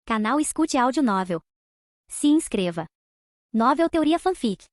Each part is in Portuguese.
Canal Escute Áudio Novel. Se inscreva. Novel Teoria Fanfic.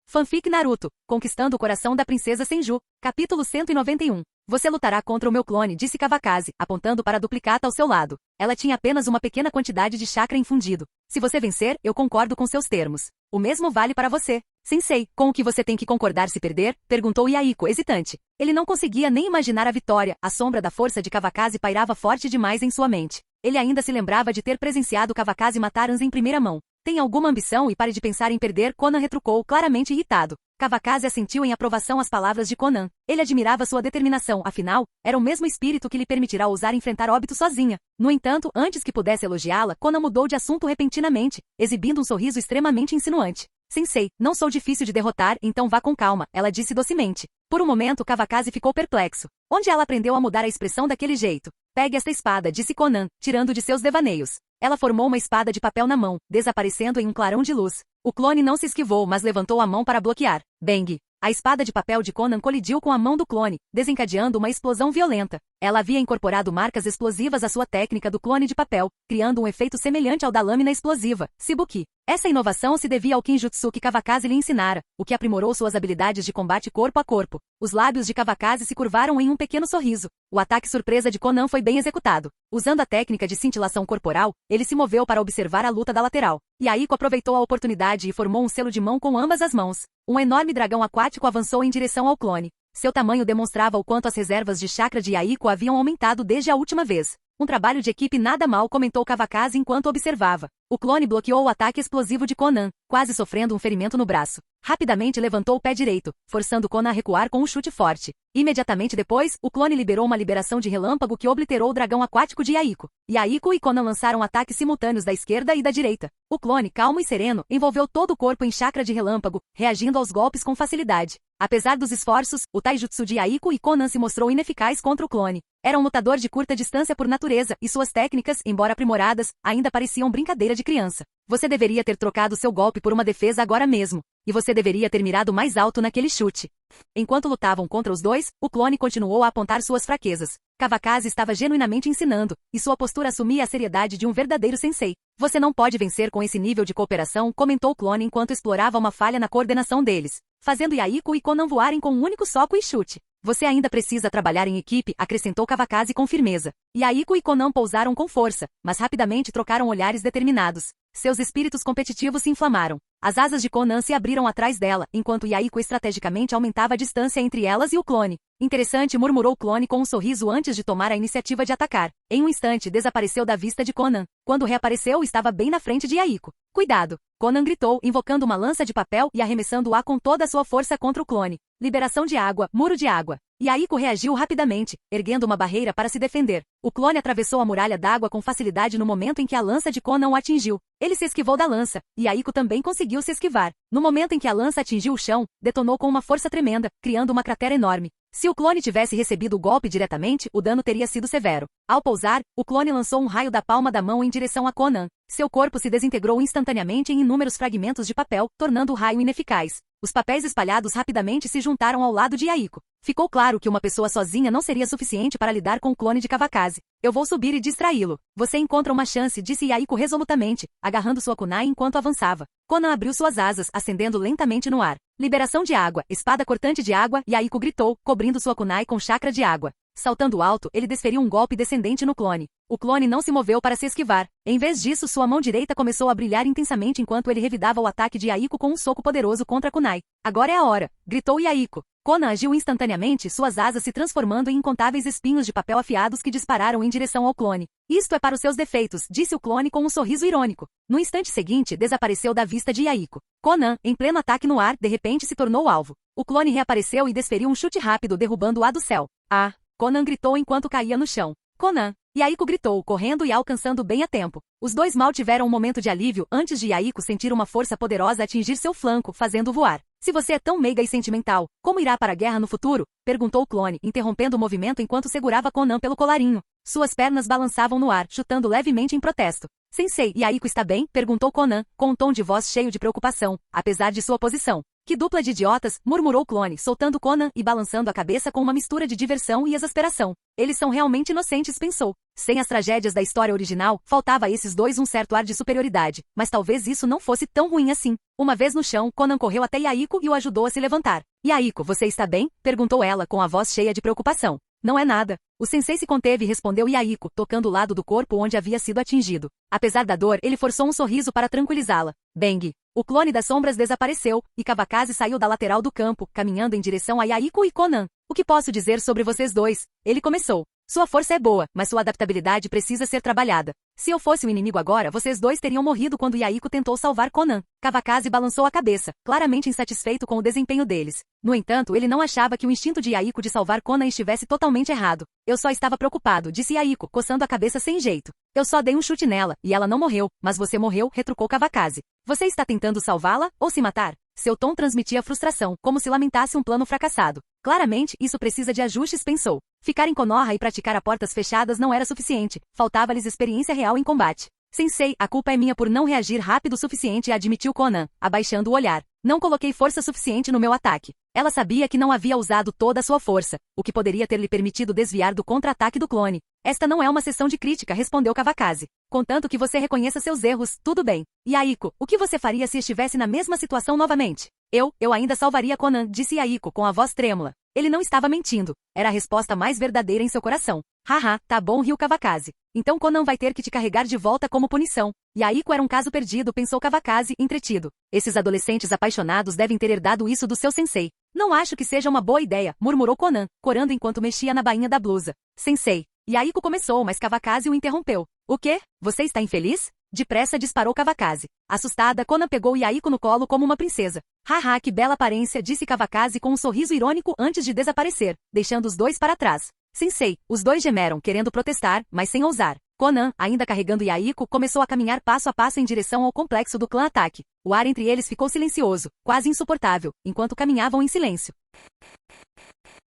Fanfic Naruto, Conquistando o Coração da Princesa Senju, capítulo 191. Você lutará contra o meu clone, disse Kawakaze, apontando para a duplicata ao seu lado. Ela tinha apenas uma pequena quantidade de chakra infundido. Se você vencer, eu concordo com seus termos. O mesmo vale para você. Sensei, com o que você tem que concordar se perder? Perguntou Yaiko, hesitante. Ele não conseguia nem imaginar a vitória, a sombra da força de Kawakaze pairava forte demais em sua mente. Ele ainda se lembrava de ter presenciado Kawakaze matar Anz em primeira mão. Tem alguma ambição e pare de pensar em perder, Konan retrucou, claramente irritado. Kawakaze assentiu em aprovação às palavras de Konan. Ele admirava sua determinação, afinal, era o mesmo espírito que lhe permitirá ousar enfrentar Obito sozinha. No entanto, antes que pudesse elogiá-la, Konan mudou de assunto repentinamente, exibindo um sorriso extremamente insinuante. Sensei, não sou difícil de derrotar, então vá com calma, ela disse docemente. Por um momento Kawakaze ficou perplexo. Onde ela aprendeu a mudar a expressão daquele jeito? Pegue esta espada, disse Konan, tirando de seus devaneios. Ela formou uma espada de papel na mão, desaparecendo em um clarão de luz. O clone não se esquivou, mas levantou a mão para bloquear. Bang! A espada de papel de Konan colidiu com a mão do clone, desencadeando uma explosão violenta. Ela havia incorporado marcas explosivas à sua técnica do clone de papel, criando um efeito semelhante ao da lâmina explosiva, Shibuki. Essa inovação se devia ao Kinjutsu que Kawakaze lhe ensinara, o que aprimorou suas habilidades de combate corpo a corpo. Os lábios de Kawakaze se curvaram em um pequeno sorriso. O ataque surpresa de Konan foi bem executado. Usando a técnica de cintilação corporal, ele se moveu para observar a luta da lateral. Yaiko aproveitou a oportunidade e formou um selo de mão com ambas as mãos. Um enorme dragão aquático avançou em direção ao clone. Seu tamanho demonstrava o quanto as reservas de chakra de Yaiko haviam aumentado desde a última vez. Um trabalho de equipe nada mal, comentou Kawakaze enquanto observava. O clone bloqueou o ataque explosivo de Konan, quase sofrendo um ferimento no braço. Rapidamente levantou o pé direito, forçando Konan a recuar com um chute forte. Imediatamente depois, o clone liberou uma liberação de relâmpago que obliterou o dragão aquático de Yaiko. Yaiko e Konan lançaram ataques simultâneos da esquerda e da direita. O clone, calmo e sereno, envolveu todo o corpo em chakra de relâmpago, reagindo aos golpes com facilidade. Apesar dos esforços, o taijutsu de Yaiko e Konan se mostrou ineficaz contra o clone. Era um lutador de curta distância por natureza, e suas técnicas, embora aprimoradas, ainda pareciam brincadeira de criança. Você deveria ter trocado seu golpe por uma defesa agora mesmo. E você deveria ter mirado mais alto naquele chute. Enquanto lutavam contra os dois, o clone continuou a apontar suas fraquezas. Kawakaze estava genuinamente ensinando, e sua postura assumia a seriedade de um verdadeiro sensei. Você não pode vencer com esse nível de cooperação, comentou o clone enquanto explorava uma falha na coordenação deles, fazendo Yaiko e Konan voarem com um único soco e chute. Você ainda precisa trabalhar em equipe, acrescentou Kawakaze com firmeza. Yaiko e Konan pousaram com força, mas rapidamente trocaram olhares determinados. Seus espíritos competitivos se inflamaram. As asas de Konan se abriram atrás dela, enquanto Yaiko estrategicamente aumentava a distância entre elas e o clone. Interessante, murmurou o clone com um sorriso antes de tomar a iniciativa de atacar. Em um instante, desapareceu da vista de Konan. Quando reapareceu, estava bem na frente de Yaiko. Cuidado! Konan gritou, invocando uma lança de papel e arremessando-a com toda a sua força contra o clone. Liberação de água, muro de água. Yaiko reagiu rapidamente, erguendo uma barreira para se defender. O clone atravessou a muralha d'água com facilidade no momento em que a lança de Konan o atingiu. Ele se esquivou da lança, e Yaiko também conseguiu se esquivar. No momento em que a lança atingiu o chão, detonou com uma força tremenda, criando uma cratera enorme. Se o clone tivesse recebido o golpe diretamente, o dano teria sido severo. Ao pousar, o clone lançou um raio da palma da mão em direção a Konan. Seu corpo se desintegrou instantaneamente em inúmeros fragmentos de papel, tornando o raio ineficaz. Os papéis espalhados rapidamente se juntaram ao lado de Yaiko. Ficou claro que uma pessoa sozinha não seria suficiente para lidar com o clone de Kawakaze. Eu vou subir e distraí-lo. Você encontra uma chance, disse Yaiko resolutamente, agarrando sua kunai enquanto avançava. Konan abriu suas asas, ascendendo lentamente no ar. Liberação de água, espada cortante de água, Yaiko gritou, cobrindo sua kunai com chakra de água. Saltando alto, ele desferiu um golpe descendente no clone. O clone não se moveu para se esquivar. Em vez disso, sua mão direita começou a brilhar intensamente enquanto ele revidava o ataque de Yaiko com um soco poderoso contra a kunai. Agora é a hora! Gritou Yaiko. Konan agiu instantaneamente, suas asas se transformando em incontáveis espinhos de papel afiados que dispararam em direção ao clone. Isto é para os seus defeitos, disse o clone com um sorriso irônico. No instante seguinte, desapareceu da vista de Yaiko. Konan, em pleno ataque no ar, de repente se tornou alvo. O clone reapareceu e desferiu um chute rápido, derrubando-a do céu. Ah! Konan gritou enquanto caía no chão. Konan! Yaiko gritou, correndo e alcançando bem a tempo. Os dois mal tiveram um momento de alívio antes de Yaiko sentir uma força poderosa atingir seu flanco, fazendo-o voar. Se você é tão meiga e sentimental, como irá para a guerra no futuro? Perguntou o clone, interrompendo o movimento enquanto segurava Konan pelo colarinho. Suas pernas balançavam no ar, chutando levemente em protesto. Sensei, Yaiko está bem? Perguntou Conan, com um tom de voz cheio de preocupação, apesar de sua posição. Que dupla de idiotas, murmurou o clone, soltando Conan e balançando a cabeça com uma mistura de diversão e exasperação. Eles são realmente inocentes, pensou. Sem as tragédias da história original, faltava a esses dois um certo ar de superioridade, mas talvez isso não fosse tão ruim assim. Uma vez no chão, Conan correu até Yaiko e o ajudou a se levantar. Yaiko, você está bem? Perguntou ela com a voz cheia de preocupação. Não é nada. O sensei se conteve e respondeu Yaiko, tocando o lado do corpo onde havia sido atingido. Apesar da dor, ele forçou um sorriso para tranquilizá-la. Bang! O clone das sombras desapareceu, e Kawakaze saiu da lateral do campo, caminhando em direção a Yaiko e Conan. O que posso dizer sobre vocês dois? Ele começou. Sua força é boa, mas sua adaptabilidade precisa ser trabalhada. Se eu fosse o inimigo agora, vocês dois teriam morrido quando Yaiko tentou salvar Conan. Kawakaze balançou a cabeça, claramente insatisfeito com o desempenho deles. No entanto, ele não achava que o instinto de Yaiko de salvar Conan estivesse totalmente errado. Eu só estava preocupado, disse Yaiko, coçando a cabeça sem jeito. Eu só dei um chute nela, e ela não morreu, mas você morreu, retrucou Kawakaze. Você está tentando salvá-la, ou se matar? Seu tom transmitia frustração, como se lamentasse um plano fracassado. Claramente, isso precisa de ajustes, pensou. Ficar em Konoha e praticar a portas fechadas não era suficiente, faltava-lhes experiência real em combate. Sensei, a culpa é minha por não reagir rápido o suficiente, admitiu Conan, abaixando o olhar. Não coloquei força suficiente no meu ataque. Ela sabia que não havia usado toda a sua força, o que poderia ter lhe permitido desviar do contra-ataque do clone. Esta não é uma sessão de crítica, respondeu Kawakaze. Contanto que você reconheça seus erros, tudo bem. Yaiko, o que você faria se estivesse na mesma situação novamente? Eu ainda salvaria Conan, disse Yaiko com a voz trêmula. Ele não estava mentindo. Era a resposta mais verdadeira em seu coração. Haha, tá bom, riu Kawakaze. Então Conan vai ter que te carregar de volta como punição. Yaiko era um caso perdido, pensou Kawakaze, entretido. Esses adolescentes apaixonados devem ter herdado isso do seu sensei. Não acho que seja uma boa ideia, murmurou Conan, corando enquanto mexia na bainha da blusa. Sensei. Yaiko começou, mas Kawakaze o interrompeu. O quê? Você está infeliz? Depressa disparou Kawakaze. Assustada, Conan pegou Yaiko no colo como uma princesa. Haha, que bela aparência, disse Kawakaze com um sorriso irônico antes de desaparecer, deixando os dois para trás. Sensei, os dois gemeram, querendo protestar, mas sem ousar. Conan, ainda carregando Yaiko, começou a caminhar passo a passo em direção ao complexo do clã Ataque. O ar entre eles ficou silencioso, quase insuportável, enquanto caminhavam em silêncio.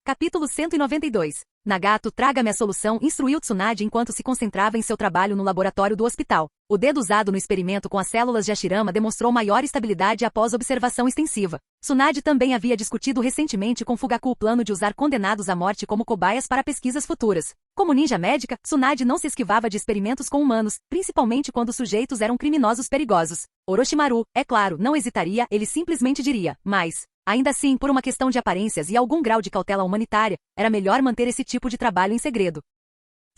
Capítulo 192. Nagato, traga-me a solução, instruiu Tsunade enquanto se concentrava em seu trabalho no laboratório do hospital. O dedo usado no experimento com as células de Hashirama demonstrou maior estabilidade após observação extensiva. Tsunade também havia discutido recentemente com Fugaku o plano de usar condenados à morte como cobaias para pesquisas futuras. Como ninja médica, Tsunade não se esquivava de experimentos com humanos, principalmente quando os sujeitos eram criminosos perigosos. Orochimaru, é claro, não hesitaria, ele simplesmente diria, mas... Ainda assim, por uma questão de aparências e algum grau de cautela humanitária, era melhor manter esse tipo de trabalho em segredo.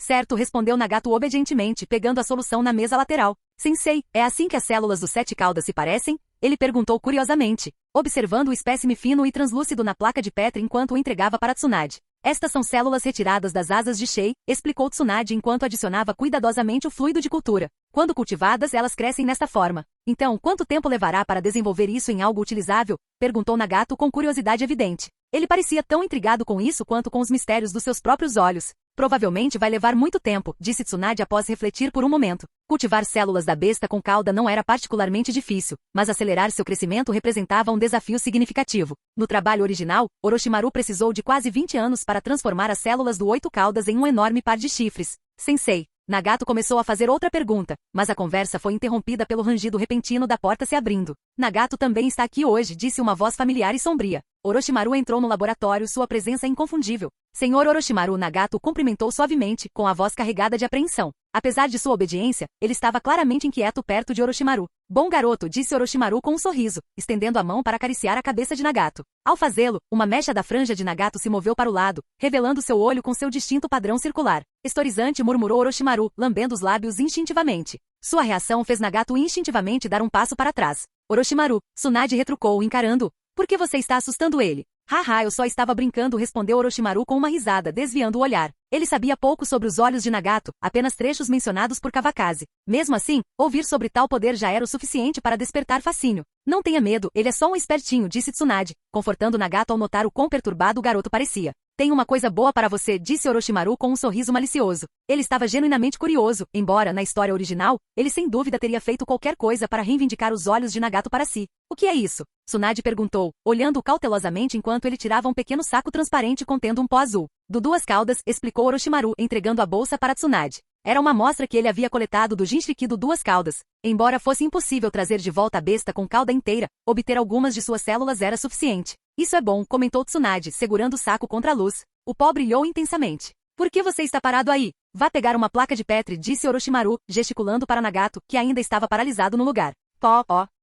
Certo, respondeu Nagato obedientemente, pegando a solução na mesa lateral. Sensei, é assim que as células dos 7 caudas se parecem? Ele perguntou curiosamente, observando o espécime fino e translúcido na placa de Petri enquanto o entregava para Tsunade. Estas são células retiradas das asas de Shei, explicou Tsunade enquanto adicionava cuidadosamente o fluido de cultura. Quando cultivadas, elas crescem nesta forma. Então, quanto tempo levará para desenvolver isso em algo utilizável? Perguntou Nagato com curiosidade evidente. Ele parecia tão intrigado com isso quanto com os mistérios dos seus próprios olhos. Provavelmente vai levar muito tempo, disse Tsunade após refletir por um momento. Cultivar células da besta com cauda não era particularmente difícil, mas acelerar seu crescimento representava um desafio significativo. No trabalho original, Orochimaru precisou de quase 20 anos para transformar as células do 8 caudas em um enorme par de chifres. Sensei. Nagato começou a fazer outra pergunta, mas a conversa foi interrompida pelo rangido repentino da porta se abrindo. Nagato também está aqui hoje, disse uma voz familiar e sombria. Orochimaru entrou no laboratório, sua presença inconfundível. Senhor Orochimaru, Nagato cumprimentou suavemente, com a voz carregada de apreensão. Apesar de sua obediência, ele estava claramente inquieto perto de Orochimaru. Bom garoto, disse Orochimaru com um sorriso, estendendo a mão para acariciar a cabeça de Nagato. Ao fazê-lo, uma mecha da franja de Nagato se moveu para o lado, revelando seu olho com seu distinto padrão circular. Estorizante, murmurou Orochimaru, lambendo os lábios instintivamente. Sua reação fez Nagato instintivamente dar um passo para trás. Orochimaru, Tsunade retrucou, encarando-o. Por que você está assustando ele? Haha, eu só estava brincando, respondeu Orochimaru com uma risada, desviando o olhar. Ele sabia pouco sobre os olhos de Nagato, apenas trechos mencionados por Kawakaze. Mesmo assim, ouvir sobre tal poder já era o suficiente para despertar fascínio. Não tenha medo, ele é só um espertinho, disse Tsunade, confortando Nagato ao notar o quão perturbado o garoto parecia. Tenho uma coisa boa para você, disse Orochimaru com um sorriso malicioso. Ele estava genuinamente curioso, embora, na história original, ele sem dúvida teria feito qualquer coisa para reivindicar os olhos de Nagato para si. O que é isso? Tsunade perguntou, olhando-o cautelosamente enquanto ele tirava um pequeno saco transparente contendo um pó azul. Do 2 caudas, explicou Orochimaru, entregando a bolsa para Tsunade. Era uma amostra que ele havia coletado do Jinchuriki Duas Caudas. Embora fosse impossível trazer de volta a besta com cauda inteira, obter algumas de suas células era suficiente. Isso é bom, comentou Tsunade, segurando o saco contra a luz. O pó brilhou intensamente. Por que você está parado aí? Vá pegar uma placa de Petri, disse Orochimaru, gesticulando para Nagato, que ainda estava paralisado no lugar.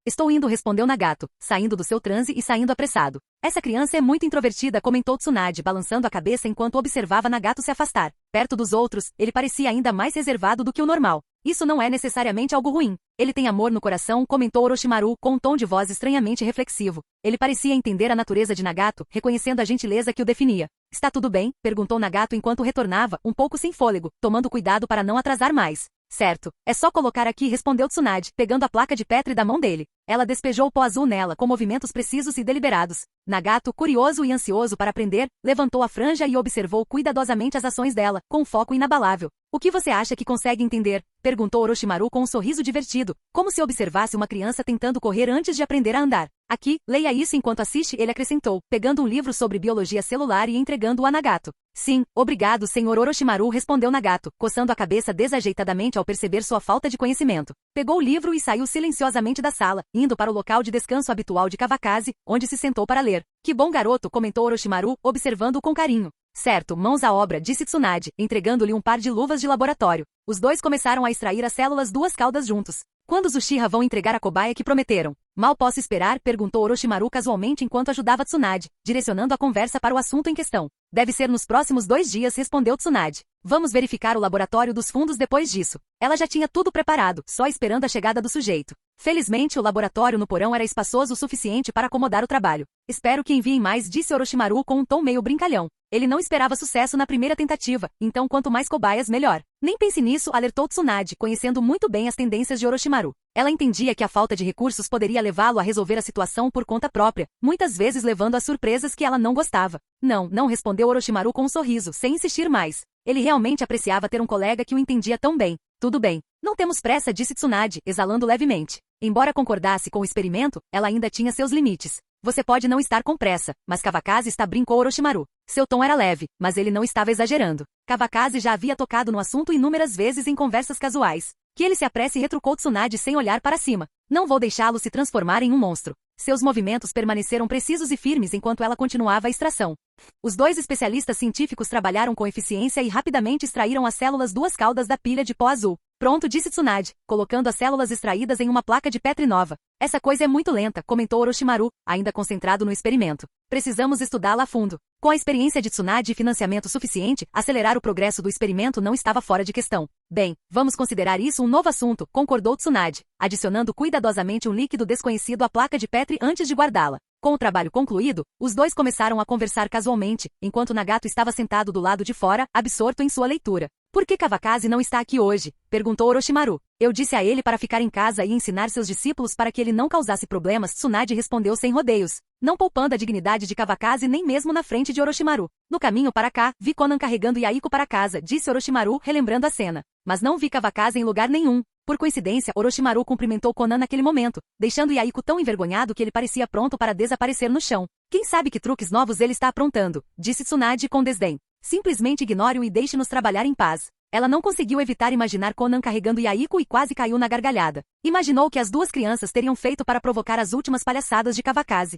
Estou indo, respondeu Nagato, saindo do seu transe e saindo apressado. Essa criança é muito introvertida, comentou Tsunade, balançando a cabeça enquanto observava Nagato se afastar. Perto dos outros, ele parecia ainda mais reservado do que o normal. Isso não é necessariamente algo ruim. Ele tem amor no coração, comentou Orochimaru, com um tom de voz estranhamente reflexivo. Ele parecia entender a natureza de Nagato, reconhecendo a gentileza que o definia. Está tudo bem? Perguntou Nagato enquanto retornava, um pouco sem fôlego, tomando cuidado para não atrasar mais. Certo, é só colocar aqui, respondeu Tsunade, pegando a placa de Petri da mão dele. Ela despejou o pó azul nela com movimentos precisos e deliberados. Nagato, curioso e ansioso para aprender, levantou a franja e observou cuidadosamente as ações dela, com foco inabalável. O que você acha que consegue entender? Perguntou Orochimaru com um sorriso divertido, como se observasse uma criança tentando correr antes de aprender a andar. Aqui, leia isso enquanto assiste, ele acrescentou, pegando um livro sobre biologia celular e entregando-o a Nagato. Sim, obrigado, senhor Orochimaru, respondeu Nagato, coçando a cabeça desajeitadamente ao perceber sua falta de conhecimento. Pegou o livro e saiu silenciosamente da sala, indo para o local de descanso habitual de Kawakaze, onde se sentou para ler. Que bom garoto, comentou Orochimaru, observando-o com carinho. Certo, mãos à obra, disse Tsunade, entregando-lhe um par de luvas de laboratório. Os dois começaram a extrair as células Duas Caudas juntos. Quando os Uchiha vão entregar a cobaia que prometeram? Mal posso esperar, perguntou Orochimaru casualmente enquanto ajudava Tsunade, direcionando a conversa para o assunto em questão. Deve ser nos próximos 2 dias, respondeu Tsunade. Vamos verificar o laboratório dos fundos depois disso. Ela já tinha tudo preparado, só esperando a chegada do sujeito. Felizmente, o laboratório no porão era espaçoso o suficiente para acomodar o trabalho. Espero que enviem mais, disse Orochimaru com um tom meio brincalhão. Ele não esperava sucesso na primeira tentativa, então quanto mais cobaias, melhor. Nem pense nisso, alertou Tsunade, conhecendo muito bem as tendências de Orochimaru. Ela entendia que a falta de recursos poderia levá-lo a resolver a situação por conta própria, muitas vezes levando a surpresas que ela não gostava. Não, respondeu Orochimaru com um sorriso, sem insistir mais. Ele realmente apreciava ter um colega que o entendia tão bem. Tudo bem. Não temos pressa, disse Tsunade, exalando levemente. Embora concordasse com o experimento, ela ainda tinha seus limites. Você pode não estar com pressa, mas Kawakaze está, brincou Orochimaru. Seu tom era leve, mas ele não estava exagerando. Kawakaze já havia tocado no assunto inúmeras vezes em conversas casuais. Que ele se apresse, retrucou Tsunade sem olhar para cima. Não vou deixá-lo se transformar em um monstro. Seus movimentos permaneceram precisos e firmes enquanto ela continuava a extração. Os dois especialistas científicos trabalharam com eficiência e rapidamente extraíram as células Duas Caudas da pilha de pó azul. Pronto, disse Tsunade, colocando as células extraídas em uma placa de Petri nova. Essa coisa é muito lenta, comentou Orochimaru, ainda concentrado no experimento. Precisamos estudá-la a fundo. Com a experiência de Tsunade e financiamento suficiente, acelerar o progresso do experimento não estava fora de questão. Bem, vamos considerar isso um novo assunto, concordou Tsunade, adicionando cuidadosamente um líquido desconhecido à placa de Petri antes de guardá-la. Com o trabalho concluído, os dois começaram a conversar casualmente, enquanto Nagato estava sentado do lado de fora, absorto em sua leitura. Por que Kawakaze não está aqui hoje? Perguntou Orochimaru. Eu disse a ele para ficar em casa e ensinar seus discípulos para que ele não causasse problemas, Tsunade respondeu sem rodeios, não poupando a dignidade de Kawakaze nem mesmo na frente de Orochimaru. No caminho para cá, vi Konan carregando Yaiko para casa, disse Orochimaru, relembrando a cena. Mas não vi Kawakaze em lugar nenhum. Por coincidência, Orochimaru cumprimentou Konan naquele momento, deixando Yaiko tão envergonhado que ele parecia pronto para desaparecer no chão. Quem sabe que truques novos ele está aprontando, disse Tsunade com desdém. Simplesmente ignore-o e deixe-nos trabalhar em paz. Ela não conseguiu evitar imaginar Konan carregando Yaiko e quase caiu na gargalhada. Imaginou que as duas crianças teriam feito para provocar as últimas palhaçadas de Kawakaze.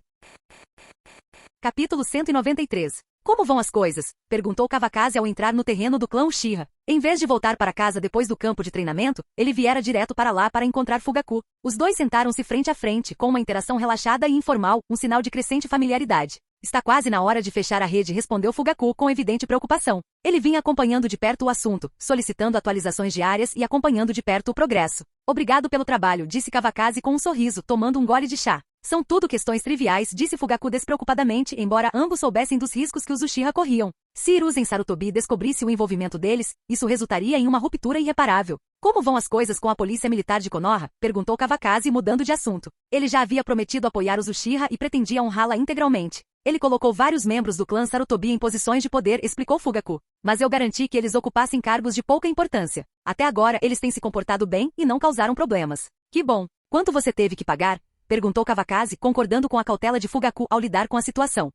Capítulo 193. Como vão as coisas? Perguntou Kawakaze ao entrar no terreno do clã Uchiha. Em vez de voltar para casa depois do campo de treinamento, ele viera direto para lá para encontrar Fugaku. Os dois sentaram-se frente a frente, com uma interação relaxada e informal, um sinal de crescente familiaridade. Está quase na hora de fechar a rede, respondeu Fugaku com evidente preocupação. Ele vinha acompanhando de perto o assunto, solicitando atualizações diárias e acompanhando de perto o progresso. Obrigado pelo trabalho, disse Kawakaze com um sorriso, tomando um gole de chá. São tudo questões triviais, disse Fugaku despreocupadamente, embora ambos soubessem dos riscos que os Uchiha corriam. Se Hiruzen Sarutobi descobrisse o envolvimento deles, isso resultaria em uma ruptura irreparável. Como vão as coisas com a polícia militar de Konoha? Perguntou Kawakaze mudando de assunto. Ele já havia prometido apoiar os Uchiha e pretendia honrá-la integralmente. Ele colocou vários membros do clã Sarutobi em posições de poder, explicou Fugaku. Mas eu garanti que eles ocupassem cargos de pouca importância. Até agora eles têm se comportado bem e não causaram problemas. Que bom. Quanto você teve que pagar? Perguntou Kawakaze, concordando com a cautela de Fugaku ao lidar com a situação.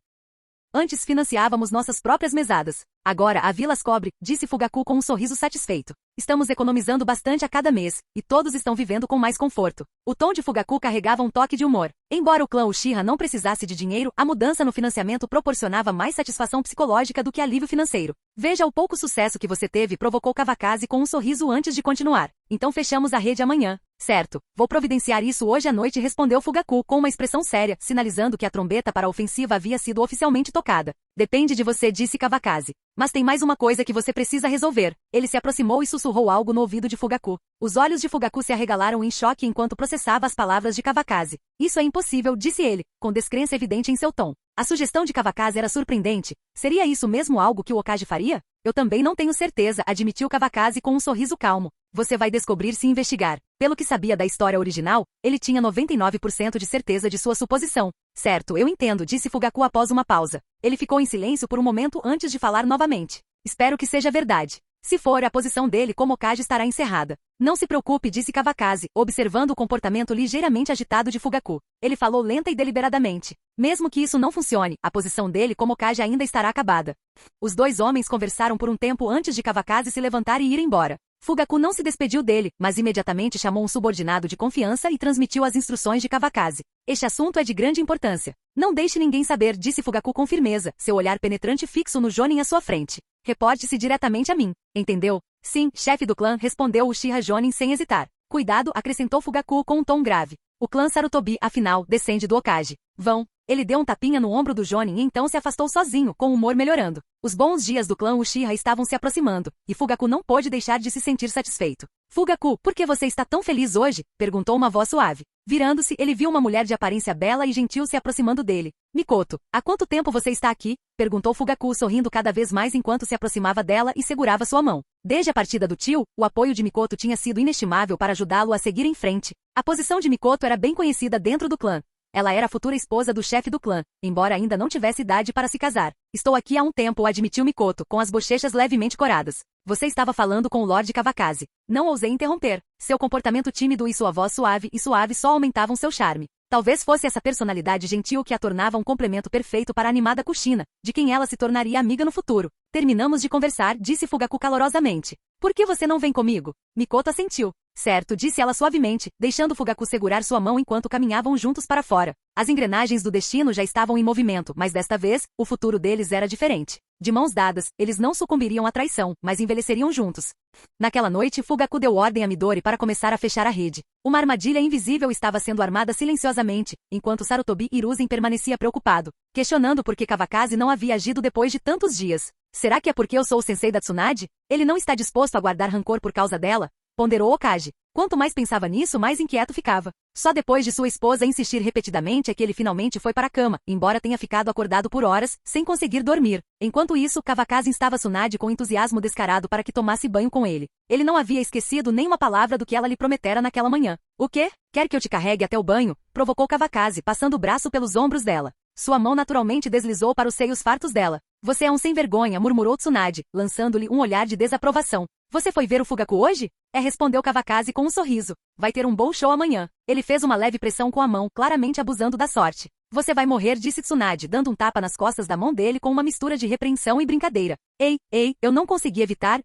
Antes financiávamos nossas próprias mesadas. Agora a Vilas cobre, disse Fugaku com um sorriso satisfeito. Estamos economizando bastante a cada mês, e todos estão vivendo com mais conforto. O tom de Fugaku carregava um toque de humor. Embora o clã Uchiha não precisasse de dinheiro, a mudança no financiamento proporcionava mais satisfação psicológica do que alívio financeiro. Veja o pouco sucesso que você teve, provocou Kawakaze com um sorriso antes de continuar. Então fechamos a rede amanhã. Certo, vou providenciar isso hoje à noite, respondeu Fugaku com uma expressão séria, sinalizando que a trombeta para a ofensiva havia sido oficialmente tocada. Depende de você, disse Kawakaze. Mas tem mais uma coisa que você precisa resolver. Ele se aproximou e sussurrou algo no ouvido de Fugaku. Os olhos de Fugaku se arregalaram em choque enquanto processava as palavras de Kawakaze. Isso é impossível, disse ele, com descrença evidente em seu tom. A sugestão de Kawakaze era surpreendente. Seria isso mesmo algo que o Hokage faria? Eu também não tenho certeza, admitiu Kawakaze com um sorriso calmo. Você vai descobrir se investigar. Pelo que sabia da história original, ele tinha 99% de certeza de sua suposição. Certo, eu entendo, disse Fugaku após uma pausa. Ele ficou em silêncio por um momento antes de falar novamente. Espero que seja verdade. Se for, a posição dele como Hokage estará encerrada. Não se preocupe, disse Kawakaze, observando o comportamento ligeiramente agitado de Fugaku. Ele falou lenta e deliberadamente. Mesmo que isso não funcione, a posição dele como Hokage ainda estará acabada. Os dois homens conversaram por um tempo antes de Kawakaze se levantar e ir embora. Fugaku não se despediu dele, mas imediatamente chamou um subordinado de confiança e transmitiu as instruções de Kawakaze. Este assunto é de grande importância. Não deixe ninguém saber, disse Fugaku com firmeza, seu olhar penetrante fixo no Jonin à sua frente. Reporte-se diretamente a mim. Entendeu? Sim, chefe do clã, respondeu Uchiha Jonin sem hesitar. Cuidado, acrescentou Fugaku com um tom grave. O clã Sarutobi, afinal, descende do Hokage. Vão. Ele deu um tapinha no ombro do Jonin e então se afastou sozinho, com o humor melhorando. Os bons dias do clã Uchiha estavam se aproximando, e Fugaku não pôde deixar de se sentir satisfeito. Fugaku, por que você está tão feliz hoje? Perguntou uma voz suave. Virando-se, ele viu uma mulher de aparência bela e gentil se aproximando dele. Mikoto, há quanto tempo você está aqui? Perguntou Fugaku sorrindo cada vez mais enquanto se aproximava dela e segurava sua mão. Desde a partida do tio, o apoio de Mikoto tinha sido inestimável para ajudá-lo a seguir em frente. A posição de Mikoto era bem conhecida dentro do clã. Ela era a futura esposa do chefe do clã, embora ainda não tivesse idade para se casar. Estou aqui há um tempo, admitiu Mikoto, com as bochechas levemente coradas. Você estava falando com o Lord Kawakaze. Não ousei interromper. Seu comportamento tímido e sua voz suave só aumentavam seu charme. Talvez fosse essa personalidade gentil que a tornava um complemento perfeito para a animada Kushina, de quem ela se tornaria amiga no futuro. Terminamos de conversar, disse Fugaku calorosamente. Por que você não vem comigo? Mikoto assentiu. Certo, disse ela suavemente, deixando Fugaku segurar sua mão enquanto caminhavam juntos para fora. As engrenagens do destino já estavam em movimento, mas desta vez, o futuro deles era diferente. De mãos dadas, eles não sucumbiriam à traição, mas envelheceriam juntos. Naquela noite, Fugaku deu ordem a Midori para começar a fechar a rede. Uma armadilha invisível estava sendo armada silenciosamente, enquanto Sarutobi Hiruzen permanecia preocupado, questionando por que Kawakaze não havia agido depois de tantos dias. Será que é porque eu sou o sensei da Tsunade? Ele não está disposto a guardar rancor por causa dela? Ponderou Hokage. Quanto mais pensava nisso, mais inquieto ficava. Só depois de sua esposa insistir repetidamente é que ele finalmente foi para a cama, embora tenha ficado acordado por horas, sem conseguir dormir. Enquanto isso, Kawakaze instava Tsunade com entusiasmo descarado para que tomasse banho com ele. Ele não havia esquecido nem uma palavra do que ela lhe prometera naquela manhã. O quê? Quer que eu te carregue até o banho? Provocou Kawakaze, passando o braço pelos ombros dela. Sua mão naturalmente deslizou para os seios fartos dela. Você é um sem-vergonha, murmurou Tsunade, lançando-lhe um olhar de desaprovação. Você foi ver o Fugaku hoje? Respondeu Kawakaze com um sorriso. Vai ter um bom show amanhã. Ele fez uma leve pressão com a mão, claramente abusando da sorte. Você vai morrer, disse Tsunade, dando um tapa nas costas da mão dele com uma mistura de repreensão e brincadeira. Ei, eu não consegui evitar,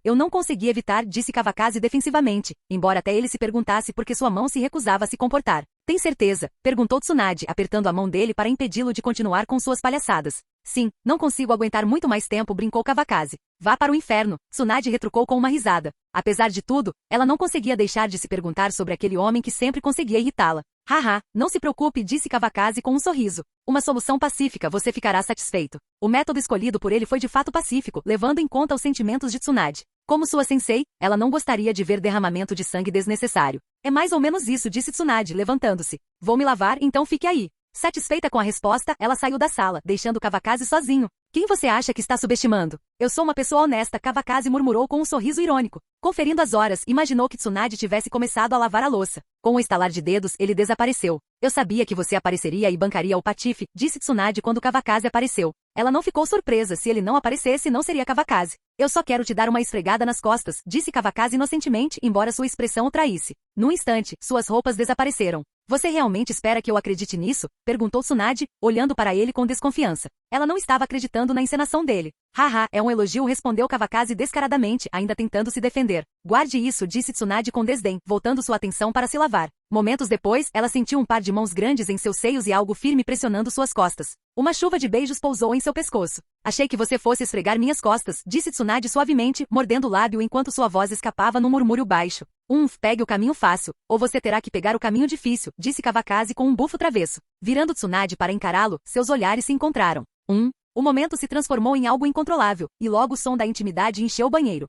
disse Kawakaze defensivamente, embora até ele se perguntasse por que sua mão se recusava a se comportar. Tem certeza? Perguntou Tsunade, apertando a mão dele para impedi-lo de continuar com suas palhaçadas. Sim, não consigo aguentar muito mais tempo, brincou Kawakaze. Vá para o inferno, Tsunade retrucou com uma risada. Apesar de tudo, ela não conseguia deixar de se perguntar sobre aquele homem que sempre conseguia irritá-la. Haha, não se preocupe, disse Kawakaze com um sorriso. Uma solução pacífica, você ficará satisfeito. O método escolhido por ele foi de fato pacífico, levando em conta os sentimentos de Tsunade. Como sua sensei, ela não gostaria de ver derramamento de sangue desnecessário. É mais ou menos isso, disse Tsunade, levantando-se. Vou me lavar, então fique aí. Satisfeita com a resposta, ela saiu da sala, deixando Kawakaze sozinho. Quem você acha que está subestimando? Eu sou uma pessoa honesta, Kawakaze murmurou com um sorriso irônico. Conferindo as horas, imaginou que Tsunade tivesse começado a lavar a louça. Com um estalar de dedos, ele desapareceu. Eu sabia que você apareceria e bancaria o patife, disse Tsunade quando Kawakaze apareceu. Ela não ficou surpresa, se ele não aparecesse não seria Kawakaze. Eu só quero te dar uma esfregada nas costas, disse Kawakaze inocentemente, embora sua expressão o traísse. Num instante, suas roupas desapareceram. Você realmente espera que eu acredite nisso? Perguntou Tsunade, olhando para ele com desconfiança. Ela não estava acreditando na encenação dele. Haha, é um elogio, respondeu Kawakaze descaradamente, ainda tentando se defender. Guarde isso, disse Tsunade com desdém, voltando sua atenção para se lavar. Momentos depois, ela sentiu um par de mãos grandes em seus seios e algo firme pressionando suas costas. Uma chuva de beijos pousou em seu pescoço. Achei que você fosse esfregar minhas costas, disse Tsunade suavemente, mordendo o lábio enquanto sua voz escapava num murmúrio baixo. Pegue o caminho fácil, ou você terá que pegar o caminho difícil, disse Kawakaze com um bufo travesso. Virando Tsunade para encará-lo, seus olhares se encontraram. O momento se transformou em algo incontrolável, e logo o som da intimidade encheu o banheiro.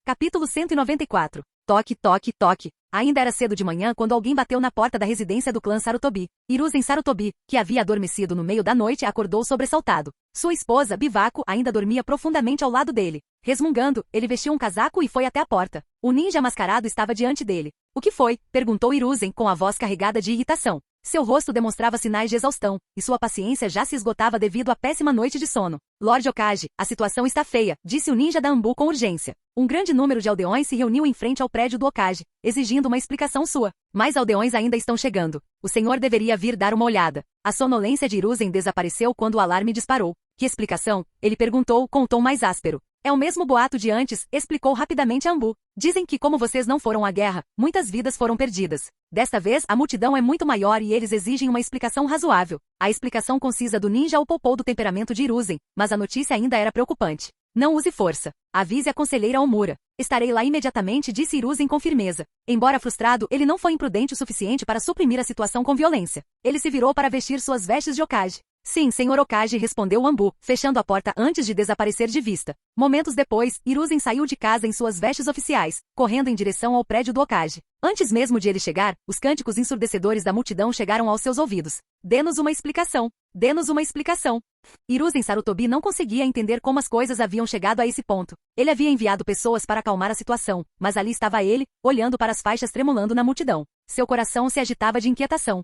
Capítulo 194. Toque, toque, toque. Ainda era cedo de manhã quando alguém bateu na porta da residência do clã Sarutobi. Hiruzen Sarutobi, que havia adormecido no meio da noite, acordou sobressaltado. Sua esposa, Bivako, ainda dormia profundamente ao lado dele. Resmungando, ele vestiu um casaco e foi até a porta. O ninja mascarado estava diante dele. O que foi? Perguntou Hiruzen com a voz carregada de irritação. Seu rosto demonstrava sinais de exaustão, e sua paciência já se esgotava devido à péssima noite de sono. Lord Okage, a situação está feia, disse o ninja da Anbu com urgência. Um grande número de aldeões se reuniu em frente ao prédio do Okage, exigindo uma explicação sua. Mais aldeões ainda estão chegando. O senhor deveria vir dar uma olhada. A sonolência de Hiruzen desapareceu quando o alarme disparou. Que explicação? Ele perguntou com um tom mais áspero. É o mesmo boato de antes, explicou rapidamente Anbu. Dizem que como vocês não foram à guerra, muitas vidas foram perdidas. Desta vez, a multidão é muito maior e eles exigem uma explicação razoável. A explicação concisa do ninja o poupou do temperamento de Hiruzen, mas a notícia ainda era preocupante. Não use força. Avise a conselheira Omura. Estarei lá imediatamente, disse Hiruzen com firmeza. Embora frustrado, ele não foi imprudente o suficiente para suprimir a situação com violência. Ele se virou para vestir suas vestes de Okage. Sim, senhor Okage, respondeu Anbu, fechando a porta antes de desaparecer de vista. Momentos depois, Hiruzen saiu de casa em suas vestes oficiais, correndo em direção ao prédio do Okage. Antes mesmo de ele chegar, os cânticos ensurdecedores da multidão chegaram aos seus ouvidos. Dê-nos uma explicação. Dê-nos uma explicação. Hiruzen Sarutobi não conseguia entender como as coisas haviam chegado a esse ponto. Ele havia enviado pessoas para acalmar a situação, mas ali estava ele, olhando para as faixas tremulando na multidão. Seu coração se agitava de inquietação.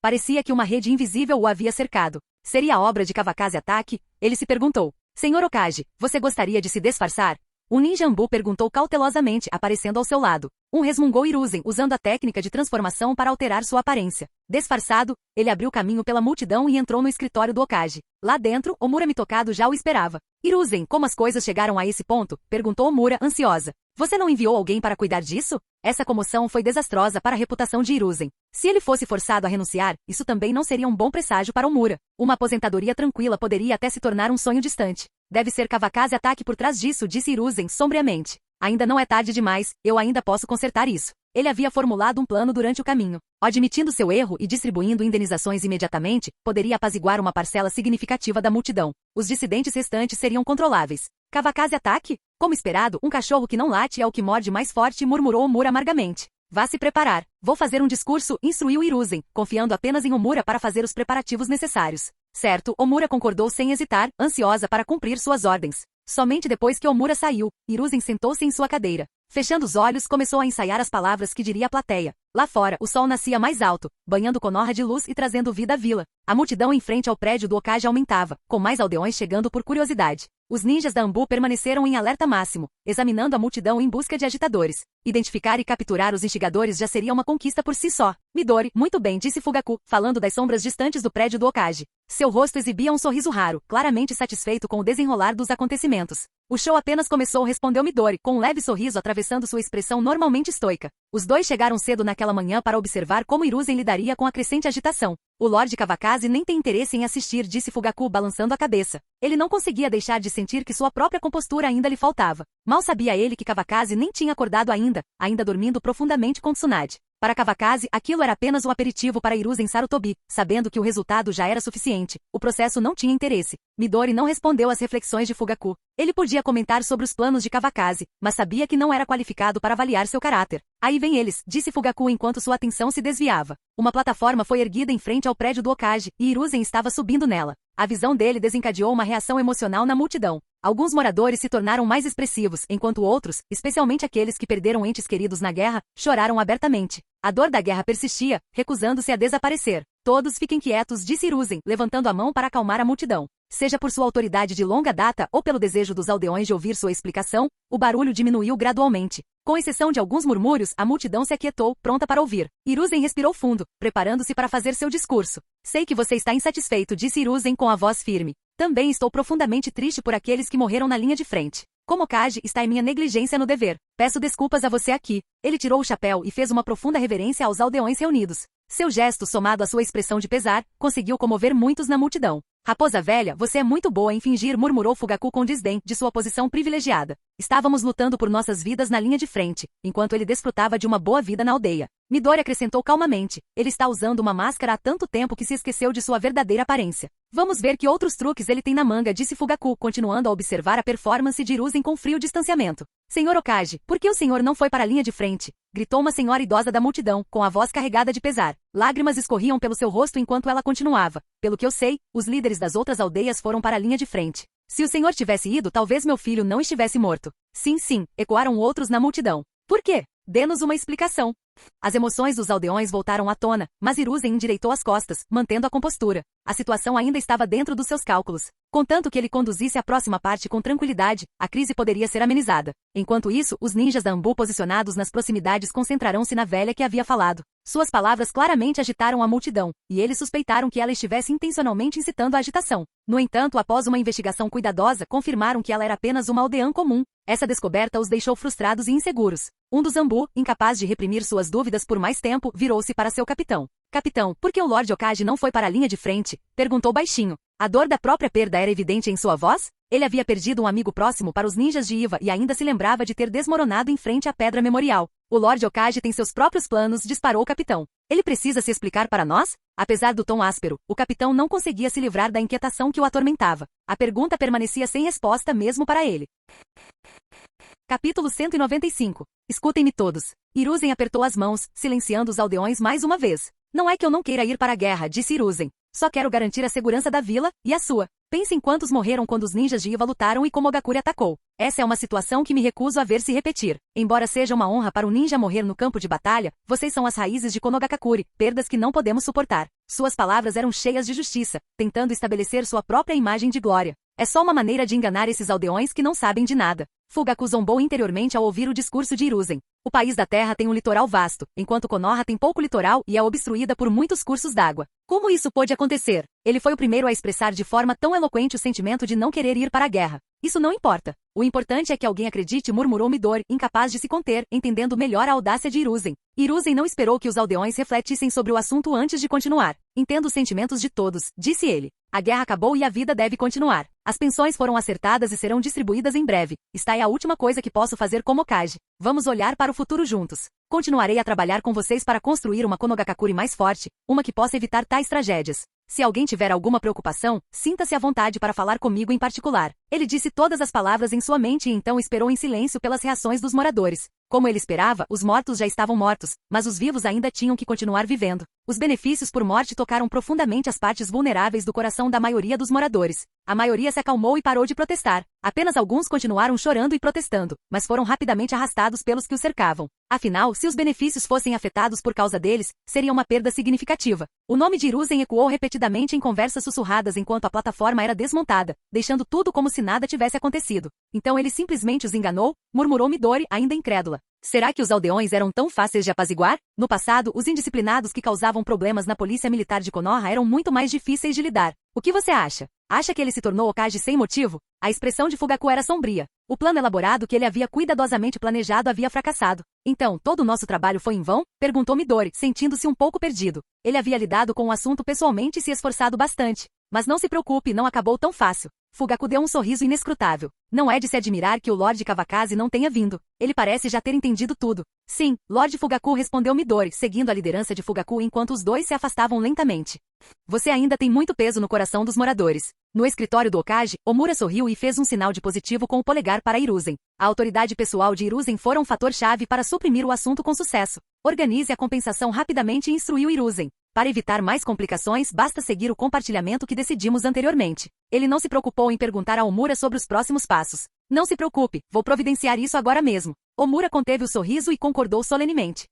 Parecia que uma rede invisível o havia cercado. Seria obra de Kawakaze Ataque? Ele se perguntou. Senhor Okage, você gostaria de se disfarçar? O ninja Anbu perguntou cautelosamente, aparecendo ao seu lado. Resmungou Hiruzen, usando a técnica de transformação para alterar sua aparência. Disfarçado, ele abriu caminho pela multidão e entrou no escritório do Okage. Lá dentro, Omura Mitokado já o esperava. Hiruzen, como as coisas chegaram a esse ponto? Perguntou Omura, ansiosa. Você não enviou alguém para cuidar disso? Essa comoção foi desastrosa para a reputação de Hiruzen. Se ele fosse forçado a renunciar, isso também não seria um bom presságio para Omura. Uma aposentadoria tranquila poderia até se tornar um sonho distante. Deve ser Kawakaze Ataque por trás disso, disse Hiruzen sombriamente. Ainda não é tarde demais, eu ainda posso consertar isso. Ele havia formulado um plano durante o caminho. Admitindo seu erro e distribuindo indenizações imediatamente, poderia apaziguar uma parcela significativa da multidão. Os dissidentes restantes seriam controláveis. Kawakaze Ataque? Como esperado, um cachorro que não late é o que morde mais forte, murmurou Omura amargamente. Vá se preparar. Vou fazer um discurso, instruiu Hiruzen, confiando apenas em Omura para fazer os preparativos necessários. Certo, Omura concordou sem hesitar, ansiosa para cumprir suas ordens. Somente depois que Omura saiu, Hiruzen sentou-se em sua cadeira. Fechando os olhos, começou a ensaiar as palavras que diria à plateia. Lá fora, o sol nascia mais alto, banhando Konoha de luz e trazendo vida à vila. A multidão em frente ao prédio do Okage aumentava, com mais aldeões chegando por curiosidade. Os ninjas da Anbu permaneceram em alerta máximo, examinando a multidão em busca de agitadores. Identificar e capturar os instigadores já seria uma conquista por si só. Midori, muito bem, disse Fugaku, falando das sombras distantes do prédio do Okage. Seu rosto exibia um sorriso raro, claramente satisfeito com o desenrolar dos acontecimentos. O show apenas começou, respondeu Midori, com um leve sorriso atravessando sua expressão normalmente estoica. Os dois chegaram cedo naquela manhã para observar como Hiruzen lidaria com a crescente agitação. O Lord Kawakaze nem tem interesse em assistir, disse Fugaku balançando a cabeça. Ele não conseguia deixar de sentir que sua própria compostura ainda lhe faltava. Mal sabia ele que Kawakaze nem tinha acordado ainda dormindo profundamente com Tsunade. Para Kawakaze, aquilo era apenas um aperitivo para Hiruzen Sarutobi, sabendo que o resultado já era suficiente. O processo não tinha interesse. Midori não respondeu às reflexões de Fugaku. Ele podia comentar sobre os planos de Kawakaze, mas sabia que não era qualificado para avaliar seu caráter. Aí vem eles, disse Fugaku enquanto sua atenção se desviava. Uma plataforma foi erguida em frente ao prédio do Okage, e Hiruzen estava subindo nela. A visão dele desencadeou uma reação emocional na multidão. Alguns moradores se tornaram mais expressivos, enquanto outros, especialmente aqueles que perderam entes queridos na guerra, choraram abertamente. A dor da guerra persistia, recusando-se a desaparecer. Todos fiquem quietos, disse Hiruzen, levantando a mão para acalmar a multidão. Seja por sua autoridade de longa data ou pelo desejo dos aldeões de ouvir sua explicação, o barulho diminuiu gradualmente. Com exceção de alguns murmúrios, a multidão se aquietou, pronta para ouvir. Hiruzen respirou fundo, preparando-se para fazer seu discurso. Sei que você está insatisfeito, disse Hiruzen com a voz firme. Também estou profundamente triste por aqueles que morreram na linha de frente. Como Kage, está em minha negligência no dever. Peço desculpas a você aqui. Ele tirou o chapéu e fez uma profunda reverência aos aldeões reunidos. Seu gesto, somado à sua expressão de pesar, conseguiu comover muitos na multidão. Raposa velha, você é muito boa em fingir, murmurou Fugaku com desdém de sua posição privilegiada. Estávamos lutando por nossas vidas na linha de frente, enquanto ele desfrutava de uma boa vida na aldeia. Midori acrescentou calmamente. Ele está usando uma máscara há tanto tempo que se esqueceu de sua verdadeira aparência. Vamos ver que outros truques ele tem na manga, disse Fugaku, continuando a observar a performance de Hiruzen com frio distanciamento. Senhor Okage, por que o senhor não foi para a linha de frente? Gritou uma senhora idosa da multidão, com a voz carregada de pesar. Lágrimas escorriam pelo seu rosto enquanto ela continuava. Pelo que eu sei, os líderes das outras aldeias foram para a linha de frente. Se o senhor tivesse ido, talvez meu filho não estivesse morto. Sim, sim, ecoaram outros na multidão. Por quê? Dê-nos uma explicação. As emoções dos aldeões voltaram à tona, mas Hiruzen endireitou as costas, mantendo a compostura. A situação ainda estava dentro dos seus cálculos. Contanto que ele conduzisse a próxima parte com tranquilidade, a crise poderia ser amenizada. Enquanto isso, os ninjas da Anbu posicionados nas proximidades concentrarão-se na velha que havia falado. Suas palavras claramente agitaram a multidão, e eles suspeitaram que ela estivesse intencionalmente incitando a agitação. No entanto, após uma investigação cuidadosa, confirmaram que ela era apenas uma aldeã comum. Essa descoberta os deixou frustrados e inseguros. Um dos Anbu, incapaz de reprimir suas dúvidas por mais tempo, virou-se para seu capitão. Capitão, por que o Lord Okage não foi para a linha de frente? Perguntou baixinho. A dor da própria perda era evidente em sua voz? Ele havia perdido um amigo próximo para os ninjas de Iva e ainda se lembrava de ter desmoronado em frente à pedra memorial. O Lord Okage tem seus próprios planos, disparou o capitão. Ele precisa se explicar para nós? Apesar do tom áspero, o capitão não conseguia se livrar da inquietação que o atormentava. A pergunta permanecia sem resposta mesmo para ele. Capítulo 195. Escutem-me todos. Hiruzen apertou as mãos, silenciando os aldeões mais uma vez. Não é que eu não queira ir para a guerra, disse Hiruzen. Só quero garantir a segurança da vila, e a sua. Pense em quantos morreram quando os ninjas de Iva lutaram e Komogakure atacou. Essa é uma situação que me recuso a ver se repetir. Embora seja uma honra para um ninja morrer no campo de batalha, vocês são as raízes de Konogakure, perdas que não podemos suportar. Suas palavras eram cheias de justiça, tentando estabelecer sua própria imagem de glória. É só uma maneira de enganar esses aldeões que não sabem de nada. Fugaku zombou interiormente ao ouvir o discurso de Hiruzen. O país da terra tem um litoral vasto, enquanto Konoha tem pouco litoral e é obstruída por muitos cursos d'água. Como isso pôde acontecer? Ele foi o primeiro a expressar de forma tão eloquente o sentimento de não querer ir para a guerra. Isso não importa. O importante é que alguém acredite, murmurou Midori, incapaz de se conter, entendendo melhor a audácia de Hiruzen. Hiruzen não esperou que os aldeões refletissem sobre o assunto antes de continuar. Entendo os sentimentos de todos, disse ele. A guerra acabou e a vida deve continuar. As pensões foram acertadas e serão distribuídas em breve. Esta é a última coisa que posso fazer como Okage. Vamos olhar para o futuro juntos. Continuarei a trabalhar com vocês para construir uma Konogakure mais forte, uma que possa evitar tais tragédias. Se alguém tiver alguma preocupação, sinta-se à vontade para falar comigo em particular. Ele disse todas as palavras em sua mente e então esperou em silêncio pelas reações dos moradores. Como ele esperava, os mortos já estavam mortos, mas os vivos ainda tinham que continuar vivendo. Os benefícios por morte tocaram profundamente as partes vulneráveis do coração da maioria dos moradores. A maioria se acalmou e parou de protestar. Apenas alguns continuaram chorando e protestando, mas foram rapidamente arrastados pelos que os cercavam. Afinal, se os benefícios fossem afetados por causa deles, seria uma perda significativa. O nome de Hiruzen ecoou repetidamente em conversas sussurradas enquanto a plataforma era desmontada, deixando tudo como se nada tivesse acontecido. Então ele simplesmente os enganou? Murmurou Midori, ainda incrédula. Será que os aldeões eram tão fáceis de apaziguar? No passado, os indisciplinados que causavam problemas na polícia militar de Konoha eram muito mais difíceis de lidar. O que você acha? Acha que ele se tornou Okage sem motivo? A expressão de Fugaku era sombria. O plano elaborado que ele havia cuidadosamente planejado havia fracassado. Então, todo o nosso trabalho foi em vão? Perguntou Midori, sentindo-se um pouco perdido. Ele havia lidado com o assunto pessoalmente e se esforçado bastante. Mas não se preocupe, não acabou tão fácil. Fugaku deu um sorriso inescrutável. Não é de se admirar que o Lord Kawakaze não tenha vindo. Ele parece já ter entendido tudo. Sim, Lord Fugaku, respondeu Midori, seguindo a liderança de Fugaku enquanto os dois se afastavam lentamente. Você ainda tem muito peso no coração dos moradores. No escritório do Okage, Omura sorriu e fez um sinal de positivo com o polegar para Hiruzen. A autoridade pessoal de Hiruzen fora um fator-chave para suprimir o assunto com sucesso. Organize a compensação rapidamente e instruiu Hiruzen. Para evitar mais complicações, basta seguir o compartilhamento que decidimos anteriormente. Ele não se preocupou em perguntar a Omura sobre os próximos passos. Não se preocupe, vou providenciar isso agora mesmo. Omura conteve o sorriso e concordou solenemente.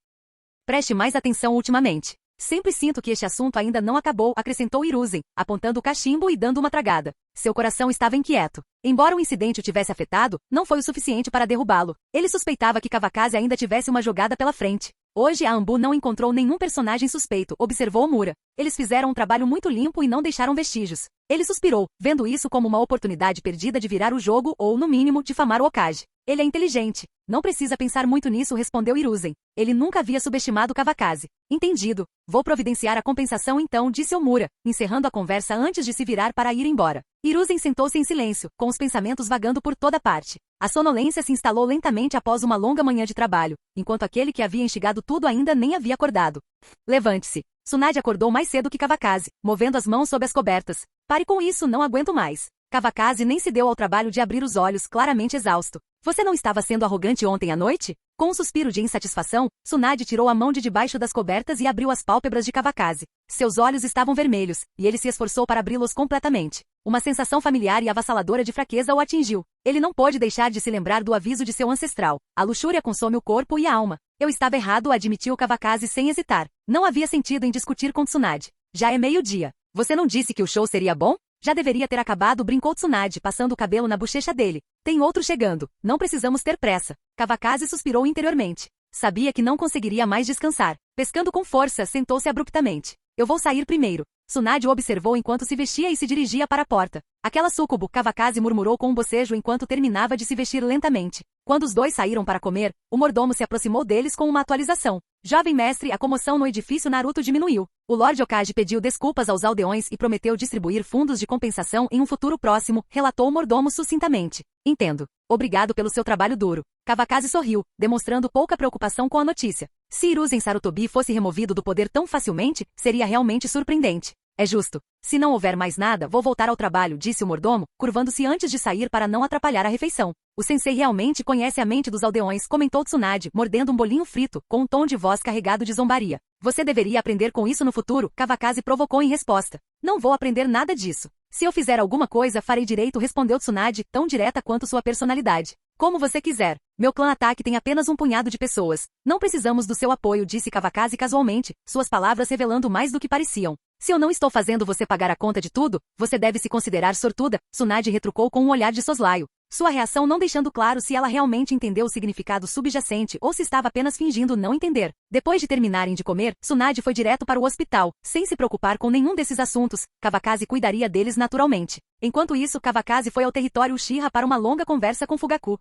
Preste mais atenção ultimamente. Sempre sinto que este assunto ainda não acabou, acrescentou Hiruzen, apontando o cachimbo e dando uma tragada. Seu coração estava inquieto. Embora o incidente o tivesse afetado, não foi o suficiente para derrubá-lo. Ele suspeitava que Kawakaze ainda tivesse uma jogada pela frente. Hoje a Anbu não encontrou nenhum personagem suspeito, observou Omura. Eles fizeram um trabalho muito limpo e não deixaram vestígios. Ele suspirou, vendo isso como uma oportunidade perdida de virar o jogo ou, no mínimo, difamar o Hokage. Ele é inteligente. Não precisa pensar muito nisso, respondeu Hiruzen. Ele nunca havia subestimado Kawakaze. Entendido. Vou providenciar a compensação então, disse Omura, encerrando a conversa antes de se virar para ir embora. Hiruzen sentou-se em silêncio, com os pensamentos vagando por toda parte. A sonolência se instalou lentamente após uma longa manhã de trabalho, enquanto aquele que havia instigado tudo ainda nem havia acordado. Levante-se. Tsunade acordou mais cedo que Kawakaze, movendo as mãos sob as cobertas. Pare com isso, não aguento mais. Kawakaze nem se deu ao trabalho de abrir os olhos, claramente exausto. Você não estava sendo arrogante ontem à noite? Com um suspiro de insatisfação, Tsunade tirou a mão de debaixo das cobertas e abriu as pálpebras de Kawakaze. Seus olhos estavam vermelhos, e ele se esforçou para abri-los completamente. Uma sensação familiar e avassaladora de fraqueza o atingiu. Ele não pôde deixar de se lembrar do aviso de seu ancestral. A luxúria consome o corpo e a alma. Eu estava errado, admitiu Kawakaze sem hesitar. Não havia sentido em discutir com Tsunade. Já é meio-dia. Você não disse que o show seria bom? Já deveria ter acabado, brincou Tsunade, passando o cabelo na bochecha dele. Tem outro chegando. Não precisamos ter pressa. Kawakaze suspirou interiormente. Sabia que não conseguiria mais descansar. Pescando com força, sentou-se abruptamente. Eu vou sair primeiro. Tsunade o observou enquanto se vestia e se dirigia para a porta. Aquela súcubo, Kawakaze murmurou com um bocejo enquanto terminava de se vestir lentamente. Quando os dois saíram para comer, o mordomo se aproximou deles com uma atualização. Jovem mestre, a comoção no edifício Naruto diminuiu. O Lorde Hokage pediu desculpas aos aldeões e prometeu distribuir fundos de compensação em um futuro próximo, relatou o mordomo sucintamente. Entendo. Obrigado pelo seu trabalho duro. Kawakaze sorriu, demonstrando pouca preocupação com a notícia. Se Hiruzen Sarutobi fosse removido do poder tão facilmente, seria realmente surpreendente. É justo. Se não houver mais nada, vou voltar ao trabalho, disse o mordomo, curvando-se antes de sair para não atrapalhar a refeição. O sensei realmente conhece a mente dos aldeões, comentou Tsunade, mordendo um bolinho frito, com um tom de voz carregado de zombaria. Você deveria aprender com isso no futuro, Kawakaze provocou em resposta. Não vou aprender nada disso. Se eu fizer alguma coisa, farei direito, respondeu Tsunade, tão direta quanto sua personalidade. Como você quiser. Meu clã ataque tem apenas um punhado de pessoas. Não precisamos do seu apoio, disse Kawakaze casualmente, suas palavras revelando mais do que pareciam. Se eu não estou fazendo você pagar a conta de tudo, você deve se considerar sortuda, Tsunade retrucou com um olhar de soslaio. Sua reação não deixando claro se ela realmente entendeu o significado subjacente ou se estava apenas fingindo não entender. Depois de terminarem de comer, Tsunade foi direto para o hospital, sem se preocupar com nenhum desses assuntos. Kawakaze cuidaria deles naturalmente. Enquanto isso, Kawakaze foi ao território Uchiha para uma longa conversa com Fugaku.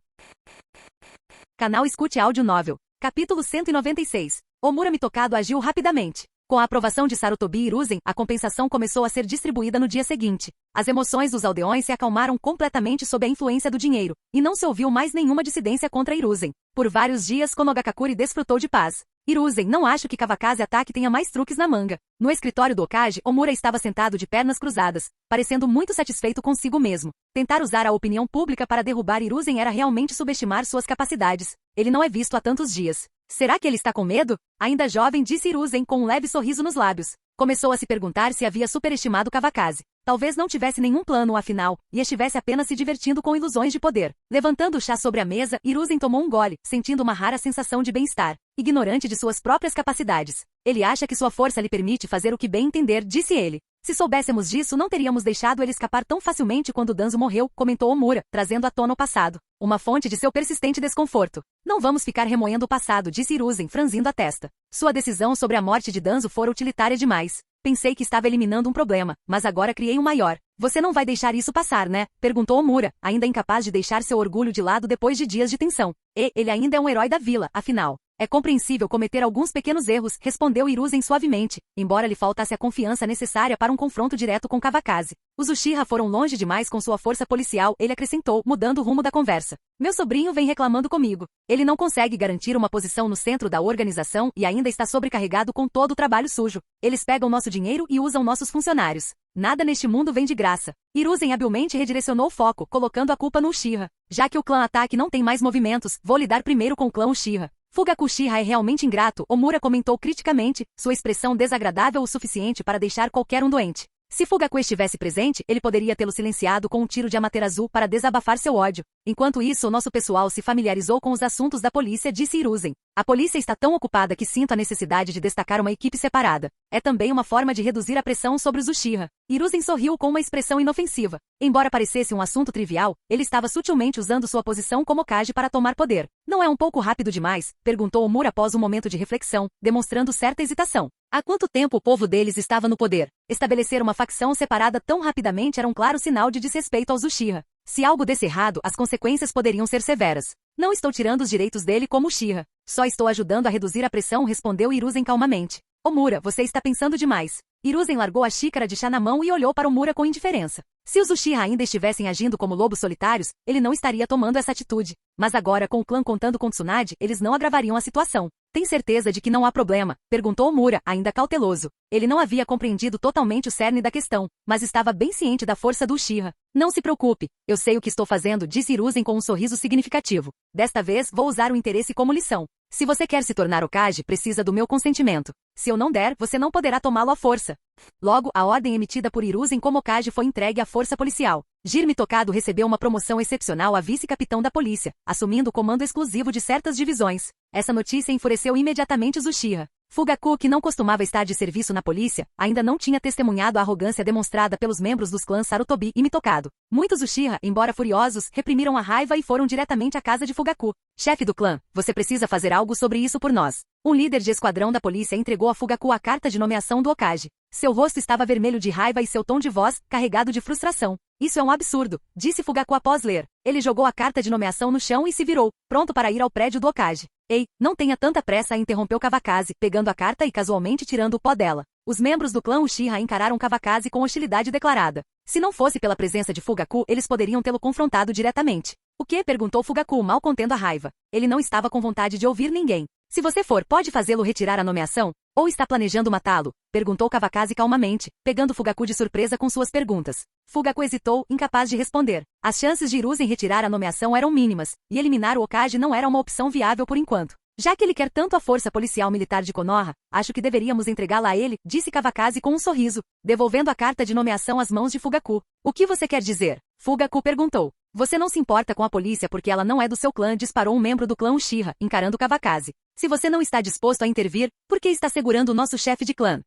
Canal Escute Áudio Novel. Capítulo 196. Omura Mitokado agiu rapidamente. Com a aprovação de Sarutobi e Hiruzen, a compensação começou a ser distribuída no dia seguinte. As emoções dos aldeões se acalmaram completamente sob a influência do dinheiro, e não se ouviu mais nenhuma dissidência contra Hiruzen. Por vários dias, Konogakakure desfrutou de paz. Hiruzen, não acho que Kawakaze ataque tenha mais truques na manga. No escritório do Hokage, Omura estava sentado de pernas cruzadas, parecendo muito satisfeito consigo mesmo. Tentar usar a opinião pública para derrubar Hiruzen era realmente subestimar suas capacidades. Ele não é visto há tantos dias. Será que ele está com medo? Ainda jovem, disse Hiruzen com um leve sorriso nos lábios. Começou a se perguntar se havia superestimado Kawakaze. Talvez não tivesse nenhum plano afinal, e estivesse apenas se divertindo com ilusões de poder. Levantando o chá sobre a mesa, Hiruzen tomou um gole, sentindo uma rara sensação de bem-estar, ignorante de suas próprias capacidades. Ele acha que sua força lhe permite fazer o que bem entender, disse ele. Se soubéssemos disso, não teríamos deixado ele escapar tão facilmente quando Danzo morreu, comentou Omura, trazendo à tona o passado. Uma fonte de seu persistente desconforto. Não vamos ficar remoendo o passado, disse Hiruzen, franzindo a testa. Sua decisão sobre a morte de Danzo fora utilitária demais. Pensei que estava eliminando um problema, mas agora criei um maior. Você não vai deixar isso passar, né? Perguntou Omura, ainda incapaz de deixar seu orgulho de lado depois de dias de tensão. Ele ainda é um herói da vila, afinal. É compreensível cometer alguns pequenos erros, respondeu Hiruzen suavemente, embora lhe faltasse a confiança necessária para um confronto direto com Kawakaze. Os Uchiha foram longe demais com sua força policial, ele acrescentou, mudando o rumo da conversa. Meu sobrinho vem reclamando comigo. Ele não consegue garantir uma posição no centro da organização e ainda está sobrecarregado com todo o trabalho sujo. Eles pegam nosso dinheiro e usam nossos funcionários. Nada neste mundo vem de graça. Hiruzen habilmente redirecionou o foco, colocando a culpa no Uchiha. Já que o clã ataque não tem mais movimentos, vou lidar primeiro com o clã Uchiha. Fugaku Uchiha é realmente ingrato, Omura comentou criticamente, sua expressão desagradável o suficiente para deixar qualquer um doente. Se Fugaku estivesse presente, ele poderia tê-lo silenciado com um tiro de Amaterasu para desabafar seu ódio. Enquanto isso, o nosso pessoal se familiarizou com os assuntos da polícia, disse Hiruzen. A polícia está tão ocupada que sinto a necessidade de destacar uma equipe separada. É também uma forma de reduzir a pressão sobre os Uchiha. Hiruzen sorriu com uma expressão inofensiva. Embora parecesse um assunto trivial, ele estava sutilmente usando sua posição como Hokage para tomar poder. Não é um pouco rápido demais? Perguntou Omura após um momento de reflexão, demonstrando certa hesitação. Há quanto tempo o povo deles estava no poder? Estabelecer uma facção separada tão rapidamente era um claro sinal de desrespeito aos Uchiha. Se algo desse errado, as consequências poderiam ser severas. Não estou tirando os direitos dele como Uchiha. Só estou ajudando a reduzir a pressão, respondeu Hiruzen calmamente. Omura, você está pensando demais. Hiruzen largou a xícara de chá na mão e olhou para Omura com indiferença. Se os Uchiha ainda estivessem agindo como lobos solitários, ele não estaria tomando essa atitude. Mas agora, com o clã contando com Tsunade, eles não agravariam a situação. Tem certeza de que não há problema? Perguntou Omura, ainda cauteloso. Ele não havia compreendido totalmente o cerne da questão, mas estava bem ciente da força do Uchiha. Não se preocupe, eu sei o que estou fazendo, disse Hiruzen com um sorriso significativo. Desta vez, vou usar o interesse como lição. Se você quer se tornar Hokage, precisa do meu consentimento. Se eu não der, você não poderá tomá-lo à força. Logo, a ordem emitida por Hiruzen como Hokage foi entregue à força policial. Jirme Tokado recebeu uma promoção excepcional a vice-capitão da polícia, assumindo o comando exclusivo de certas divisões. Essa notícia enfureceu imediatamente os Uchiha. Fugaku, que não costumava estar de serviço na polícia, ainda não tinha testemunhado a arrogância demonstrada pelos membros dos clãs Sarutobi e Mitokado. Muitos Uchiha, embora furiosos, reprimiram a raiva e foram diretamente à casa de Fugaku. Chefe do clã, você precisa fazer algo sobre isso por nós. Um líder de esquadrão da polícia entregou a Fugaku a carta de nomeação do Hokage. Seu rosto estava vermelho de raiva e seu tom de voz, carregado de frustração. Isso é um absurdo, disse Fugaku após ler. Ele jogou a carta de nomeação no chão e se virou, pronto para ir ao prédio do Hokage. Ei, não tenha tanta pressa, interrompeu Kawakaze, pegando a carta e casualmente tirando o pó dela. Os membros do clã Uchiha encararam Kawakaze com hostilidade declarada. Se não fosse pela presença de Fugaku, eles poderiam tê-lo confrontado diretamente. O que? Perguntou Fugaku, mal contendo a raiva. Ele não estava com vontade de ouvir ninguém. Se você for, pode fazê-lo retirar a nomeação? Ou está planejando matá-lo? Perguntou Kawakaze calmamente, pegando Fugaku de surpresa com suas perguntas. Fugaku hesitou, incapaz de responder. As chances de Hiruzen retirar a nomeação eram mínimas, e eliminar o Hokage não era uma opção viável por enquanto. Já que ele quer tanto a força policial militar de Konoha, acho que deveríamos entregá-la a ele, disse Kawakaze com um sorriso, devolvendo a carta de nomeação às mãos de Fugaku. O que você quer dizer? Fugaku perguntou. Você não se importa com a polícia porque ela não é do seu clã, disparou um membro do clã Uchiha, encarando Kawakaze. Se você não está disposto a intervir, por que está segurando o nosso chefe de clã?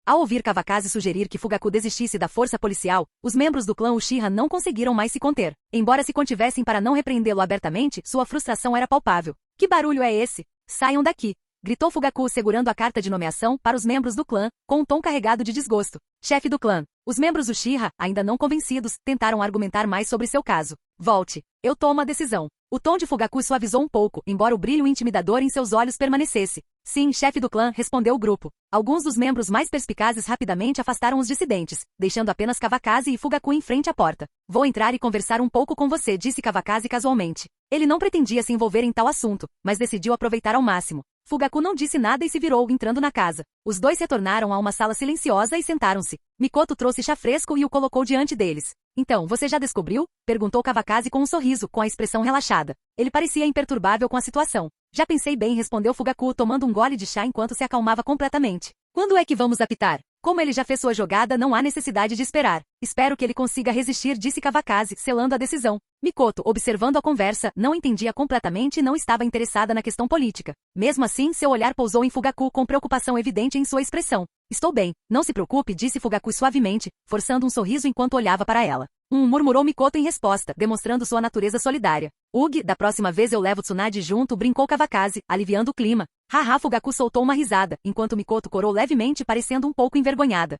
Ao ouvir Kawakaze sugerir que Fugaku desistisse da força policial, os membros do clã Uchiha não conseguiram mais se conter. Embora se contivessem para não repreendê-lo abertamente, sua frustração era palpável. Que barulho é esse? Saiam daqui! Gritou Fugaku segurando a carta de nomeação para os membros do clã, com um tom carregado de desgosto. Chefe do clã. Os membros Uchiha, ainda não convencidos, tentaram argumentar mais sobre seu caso. Volte. Eu tomo a decisão. O tom de Fugaku suavizou um pouco, embora o brilho intimidador em seus olhos permanecesse. Sim, chefe do clã, respondeu o grupo. Alguns dos membros mais perspicazes rapidamente afastaram os dissidentes, deixando apenas Kawakaze e Fugaku em frente à porta. Vou entrar e conversar um pouco com você, disse Kawakaze casualmente. Ele não pretendia se envolver em tal assunto, mas decidiu aproveitar ao máximo. Fugaku não disse nada e se virou, entrando na casa. Os dois retornaram a uma sala silenciosa e sentaram-se. Mikoto trouxe chá fresco e o colocou diante deles. Então, você já descobriu? Perguntou Kawakaze com um sorriso, com a expressão relaxada. Ele parecia imperturbável com a situação. Já pensei bem, respondeu Fugaku, tomando um gole de chá enquanto se acalmava completamente. Quando é que vamos apitar? Como ele já fez sua jogada, não há necessidade de esperar. Espero que ele consiga resistir, disse Kawakaze, selando a decisão. Mikoto, observando a conversa, não entendia completamente e não estava interessada na questão política. Mesmo assim, seu olhar pousou em Fugaku com preocupação evidente em sua expressão. Estou bem, não se preocupe, disse Fugaku suavemente, forçando um sorriso enquanto olhava para ela. Murmurou Mikoto em resposta, demonstrando sua natureza solidária. Ugi, da próxima vez eu levo Tsunade junto, brincou Kawakaze, aliviando o clima. Haha, Fugaku soltou uma risada, enquanto Mikoto corou levemente, parecendo um pouco envergonhada.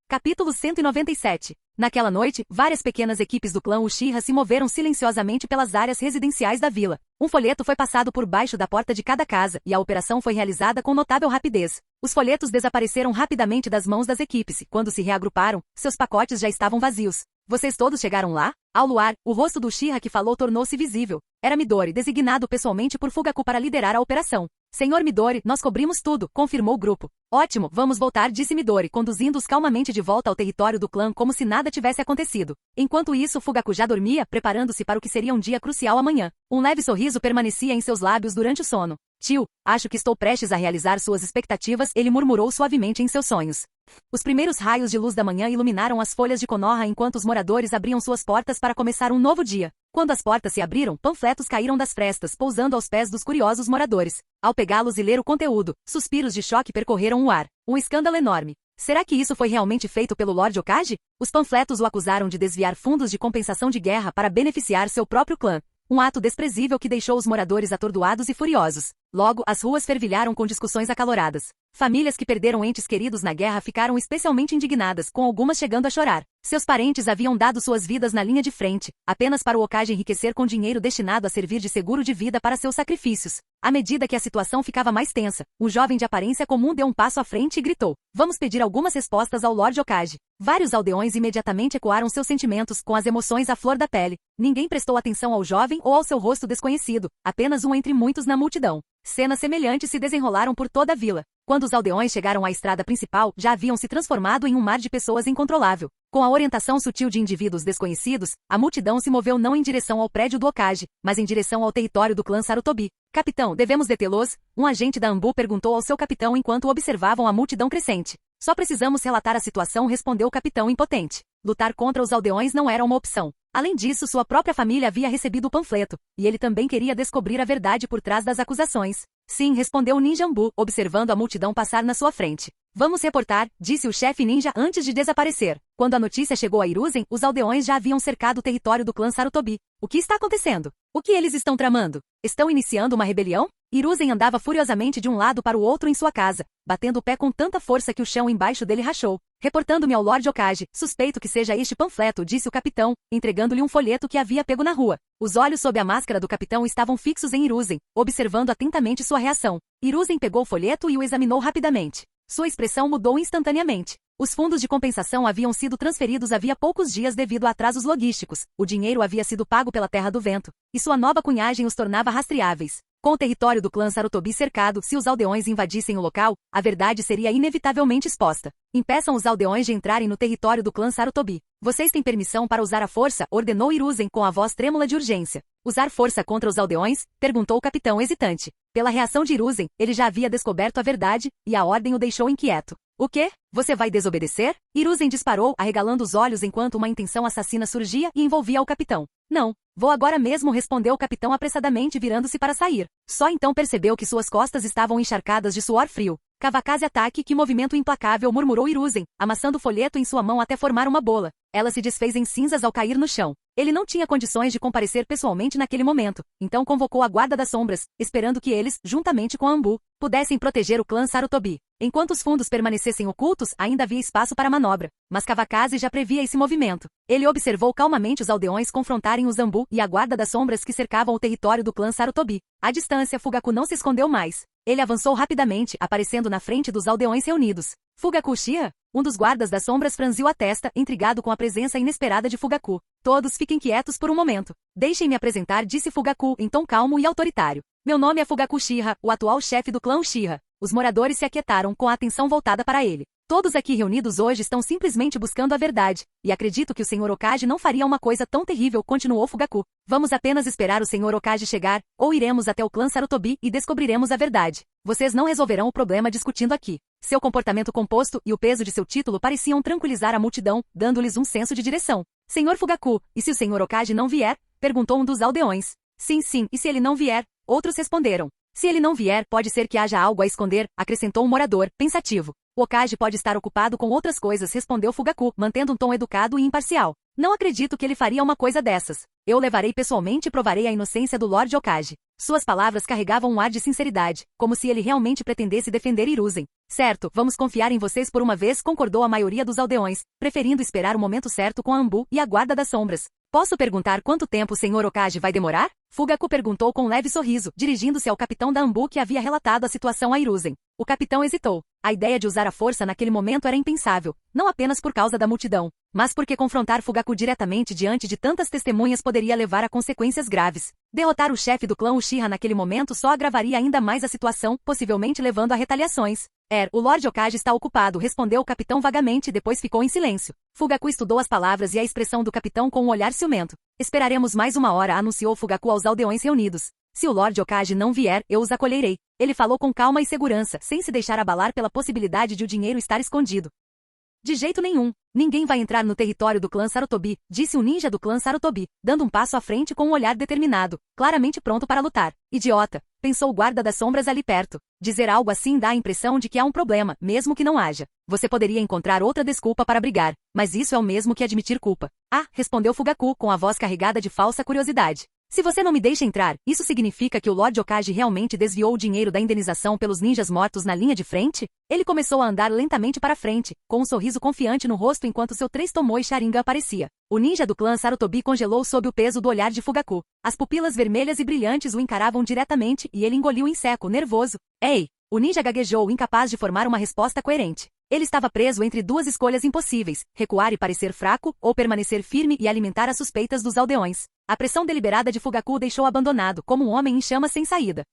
Capítulo 197. Naquela noite, várias pequenas equipes do clã Uchiha se moveram silenciosamente pelas áreas residenciais da vila. Um folheto foi passado por baixo da porta de cada casa, e a operação foi realizada com notável rapidez. Os folhetos desapareceram rapidamente das mãos das equipes, e quando se reagruparam, seus pacotes já estavam vazios. Vocês todos chegaram lá? Ao luar, o rosto do Uchiha que falou tornou-se visível. Era Midori, designado pessoalmente por Fugaku para liderar a operação. Senhor Midori, nós cobrimos tudo, confirmou o grupo. Ótimo, vamos voltar, disse Midori, conduzindo-os calmamente de volta ao território do clã como se nada tivesse acontecido. Enquanto isso, Fugaku já dormia, preparando-se para o que seria um dia crucial amanhã. Um leve sorriso permanecia em seus lábios durante o sono. Tio, acho que estou prestes a realizar suas expectativas, ele murmurou suavemente em seus sonhos. Os primeiros raios de luz da manhã iluminaram as folhas de Konoha enquanto os moradores abriam suas portas para começar um novo dia. Quando as portas se abriram, panfletos caíram das frestas, pousando aos pés dos curiosos moradores. Ao pegá-los e ler o conteúdo, suspiros de choque percorreram o ar. Um escândalo enorme. Será que isso foi realmente feito pelo Lord Hokage? Os panfletos o acusaram de desviar fundos de compensação de guerra para beneficiar seu próprio clã. Um ato desprezível que deixou os moradores atordoados e furiosos. Logo, as ruas fervilharam com discussões acaloradas. Famílias que perderam entes queridos na guerra ficaram especialmente indignadas, com algumas chegando a chorar. Seus parentes haviam dado suas vidas na linha de frente, apenas para o Hokage enriquecer com dinheiro destinado a servir de seguro de vida para seus sacrifícios. À medida que a situação ficava mais tensa, um jovem de aparência comum deu um passo à frente e gritou: "Vamos pedir algumas respostas ao Lord Hokage." Vários aldeões imediatamente ecoaram seus sentimentos, com as emoções à flor da pele. Ninguém prestou atenção ao jovem ou ao seu rosto desconhecido, apenas um entre muitos na multidão. Cenas semelhantes se desenrolaram por toda a vila. Quando os aldeões chegaram à estrada principal, já haviam se transformado em um mar de pessoas incontrolável. Com a orientação sutil de indivíduos desconhecidos, a multidão se moveu não em direção ao prédio do Hokage, mas em direção ao território do clã Sarutobi. "Capitão, devemos detê-los?" Um agente da Anbu perguntou ao seu capitão enquanto observavam a multidão crescente. "Só precisamos relatar a situação", respondeu o capitão impotente. Lutar contra os aldeões não era uma opção. Além disso, sua própria família havia recebido o panfleto, e ele também queria descobrir a verdade por trás das acusações. "Sim", respondeu o ninja Anbu, observando a multidão passar na sua frente. "Vamos reportar", disse o chefe ninja antes de desaparecer. Quando a notícia chegou a Hiruzen, os aldeões já haviam cercado o território do clã Sarutobi. "O que está acontecendo? O que eles estão tramando? Estão iniciando uma rebelião?" Hiruzen andava furiosamente de um lado para o outro em sua casa, batendo o pé com tanta força que o chão embaixo dele rachou. "Reportando-me ao Lord Hokage, suspeito que seja este panfleto", disse o capitão, entregando-lhe um folheto que havia pego na rua. Os olhos sob a máscara do capitão estavam fixos em Hiruzen, observando atentamente sua reação. Hiruzen pegou o folheto e o examinou rapidamente. Sua expressão mudou instantaneamente. Os fundos de compensação haviam sido transferidos havia poucos dias devido a atrasos logísticos. O dinheiro havia sido pago pela Terra do Vento, e sua nova cunhagem os tornava rastreáveis. Com o território do clã Sarutobi cercado, se os aldeões invadissem o local, a verdade seria inevitavelmente exposta. "Impeçam os aldeões de entrarem no território do clã Sarutobi. Vocês têm permissão para usar a força", ordenou Hiruzen com a voz trêmula de urgência. "Usar força contra os aldeões?", perguntou o capitão hesitante. Pela reação de Hiruzen, ele já havia descoberto a verdade, e a ordem o deixou inquieto. "O quê? Você vai desobedecer?", Hiruzen disparou, arregalando os olhos enquanto uma intenção assassina surgia e envolvia o capitão. "Não. Vou agora mesmo", respondeu o capitão apressadamente, virando-se para sair. Só então percebeu que suas costas estavam encharcadas de suor frio. "Kavakaze ataque, que movimento implacável", murmurou Hiruzen, amassando o folheto em sua mão até formar uma bola. Ela se desfez em cinzas ao cair no chão. Ele não tinha condições de comparecer pessoalmente naquele momento, então convocou a Guarda das Sombras, esperando que eles, juntamente com a Anbu, pudessem proteger o clã Sarutobi. Enquanto os fundos permanecessem ocultos, ainda havia espaço para manobra, mas Kavakaze já previa esse movimento. Ele observou calmamente os aldeões confrontarem os Anbu e a Guarda das Sombras que cercavam o território do clã Sarutobi. À distância, Fugaku não se escondeu mais. Ele avançou rapidamente, aparecendo na frente dos aldeões reunidos. "Fugaku Uchiha?", um dos guardas das sombras franziu a testa, intrigado com a presença inesperada de Fugaku. "Todos fiquem quietos por um momento. Deixem-me apresentar", disse Fugaku em tom calmo e autoritário. "Meu nome é Fugaku Uchiha, o atual chefe do clã Uchiha." Os moradores se aquietaram, com a atenção voltada para ele. "Todos aqui reunidos hoje estão simplesmente buscando a verdade, e acredito que o Sr. Hokage não faria uma coisa tão terrível", continuou Fugaku. "Vamos apenas esperar o Sr. Hokage chegar, ou iremos até o clã Sarutobi e descobriremos a verdade. Vocês não resolverão o problema discutindo aqui." Seu comportamento composto e o peso de seu título pareciam tranquilizar a multidão, dando-lhes um senso de direção. "Senhor Fugaku, e se o Sr. Hokage não vier?", perguntou um dos aldeões. "Sim, sim, e se ele não vier?", outros responderam. "Se ele não vier, pode ser que haja algo a esconder", acrescentou um morador, pensativo. "O Hokage pode estar ocupado com outras coisas", respondeu Fugaku, mantendo um tom educado e imparcial. "Não acredito que ele faria uma coisa dessas. Eu o levarei pessoalmente e provarei a inocência do Lord Hokage." Suas palavras carregavam um ar de sinceridade, como se ele realmente pretendesse defender Hiruzen. "Certo, vamos confiar em vocês por uma vez", concordou a maioria dos aldeões, preferindo esperar o momento certo com a Anbu e a Guarda das Sombras. "Posso perguntar quanto tempo o Sr. Hokage vai demorar?", Fugaku perguntou com um leve sorriso, dirigindo-se ao capitão da Anbu que havia relatado a situação a Hiruzen. O capitão hesitou. A ideia de usar a força naquele momento era impensável, não apenas por causa da multidão, mas porque confrontar Fugaku diretamente diante de tantas testemunhas poderia levar a consequências graves. Derrotar o chefe do clã Uchiha naquele momento só agravaria ainda mais a situação, possivelmente levando a retaliações. "O Lord Hokage está ocupado", respondeu o capitão vagamente e depois ficou em silêncio. Fugaku estudou as palavras e a expressão do capitão com um olhar ciumento. "Esperaremos mais uma hora", anunciou Fugaku aos aldeões reunidos. Se o Lord Okage não vier, eu os acolherei. Ele falou com calma e segurança, sem se deixar abalar pela possibilidade de o dinheiro estar escondido. De jeito nenhum. Ninguém vai entrar no território do clã Sarutobi, disse o ninja do clã Sarutobi, dando um passo à frente com um olhar determinado, claramente pronto para lutar. Idiota, pensou o guarda das sombras ali perto. Dizer algo assim dá a impressão de que há um problema, mesmo que não haja. Você poderia encontrar outra desculpa para brigar, mas isso é o mesmo que admitir culpa. Ah, respondeu Fugaku com a voz carregada de falsa curiosidade. Se você não me deixa entrar, isso significa que o Lord Okage realmente desviou o dinheiro da indenização pelos ninjas mortos na linha de frente? Ele começou a andar lentamente para frente, com um sorriso confiante no rosto enquanto seu 3 Tomoe Sharingan aparecia. O ninja do clã Sarutobi congelou sob o peso do olhar de Fugaku. As pupilas vermelhas e brilhantes o encaravam diretamente e ele engoliu em seco, nervoso. Ei! O ninja gaguejou, incapaz de formar uma resposta coerente. Ele estava preso entre duas escolhas impossíveis, recuar e parecer fraco, ou permanecer firme e alimentar as suspeitas dos aldeões. A pressão deliberada de Fugaku o deixou abandonado, como um homem em chamas sem saída.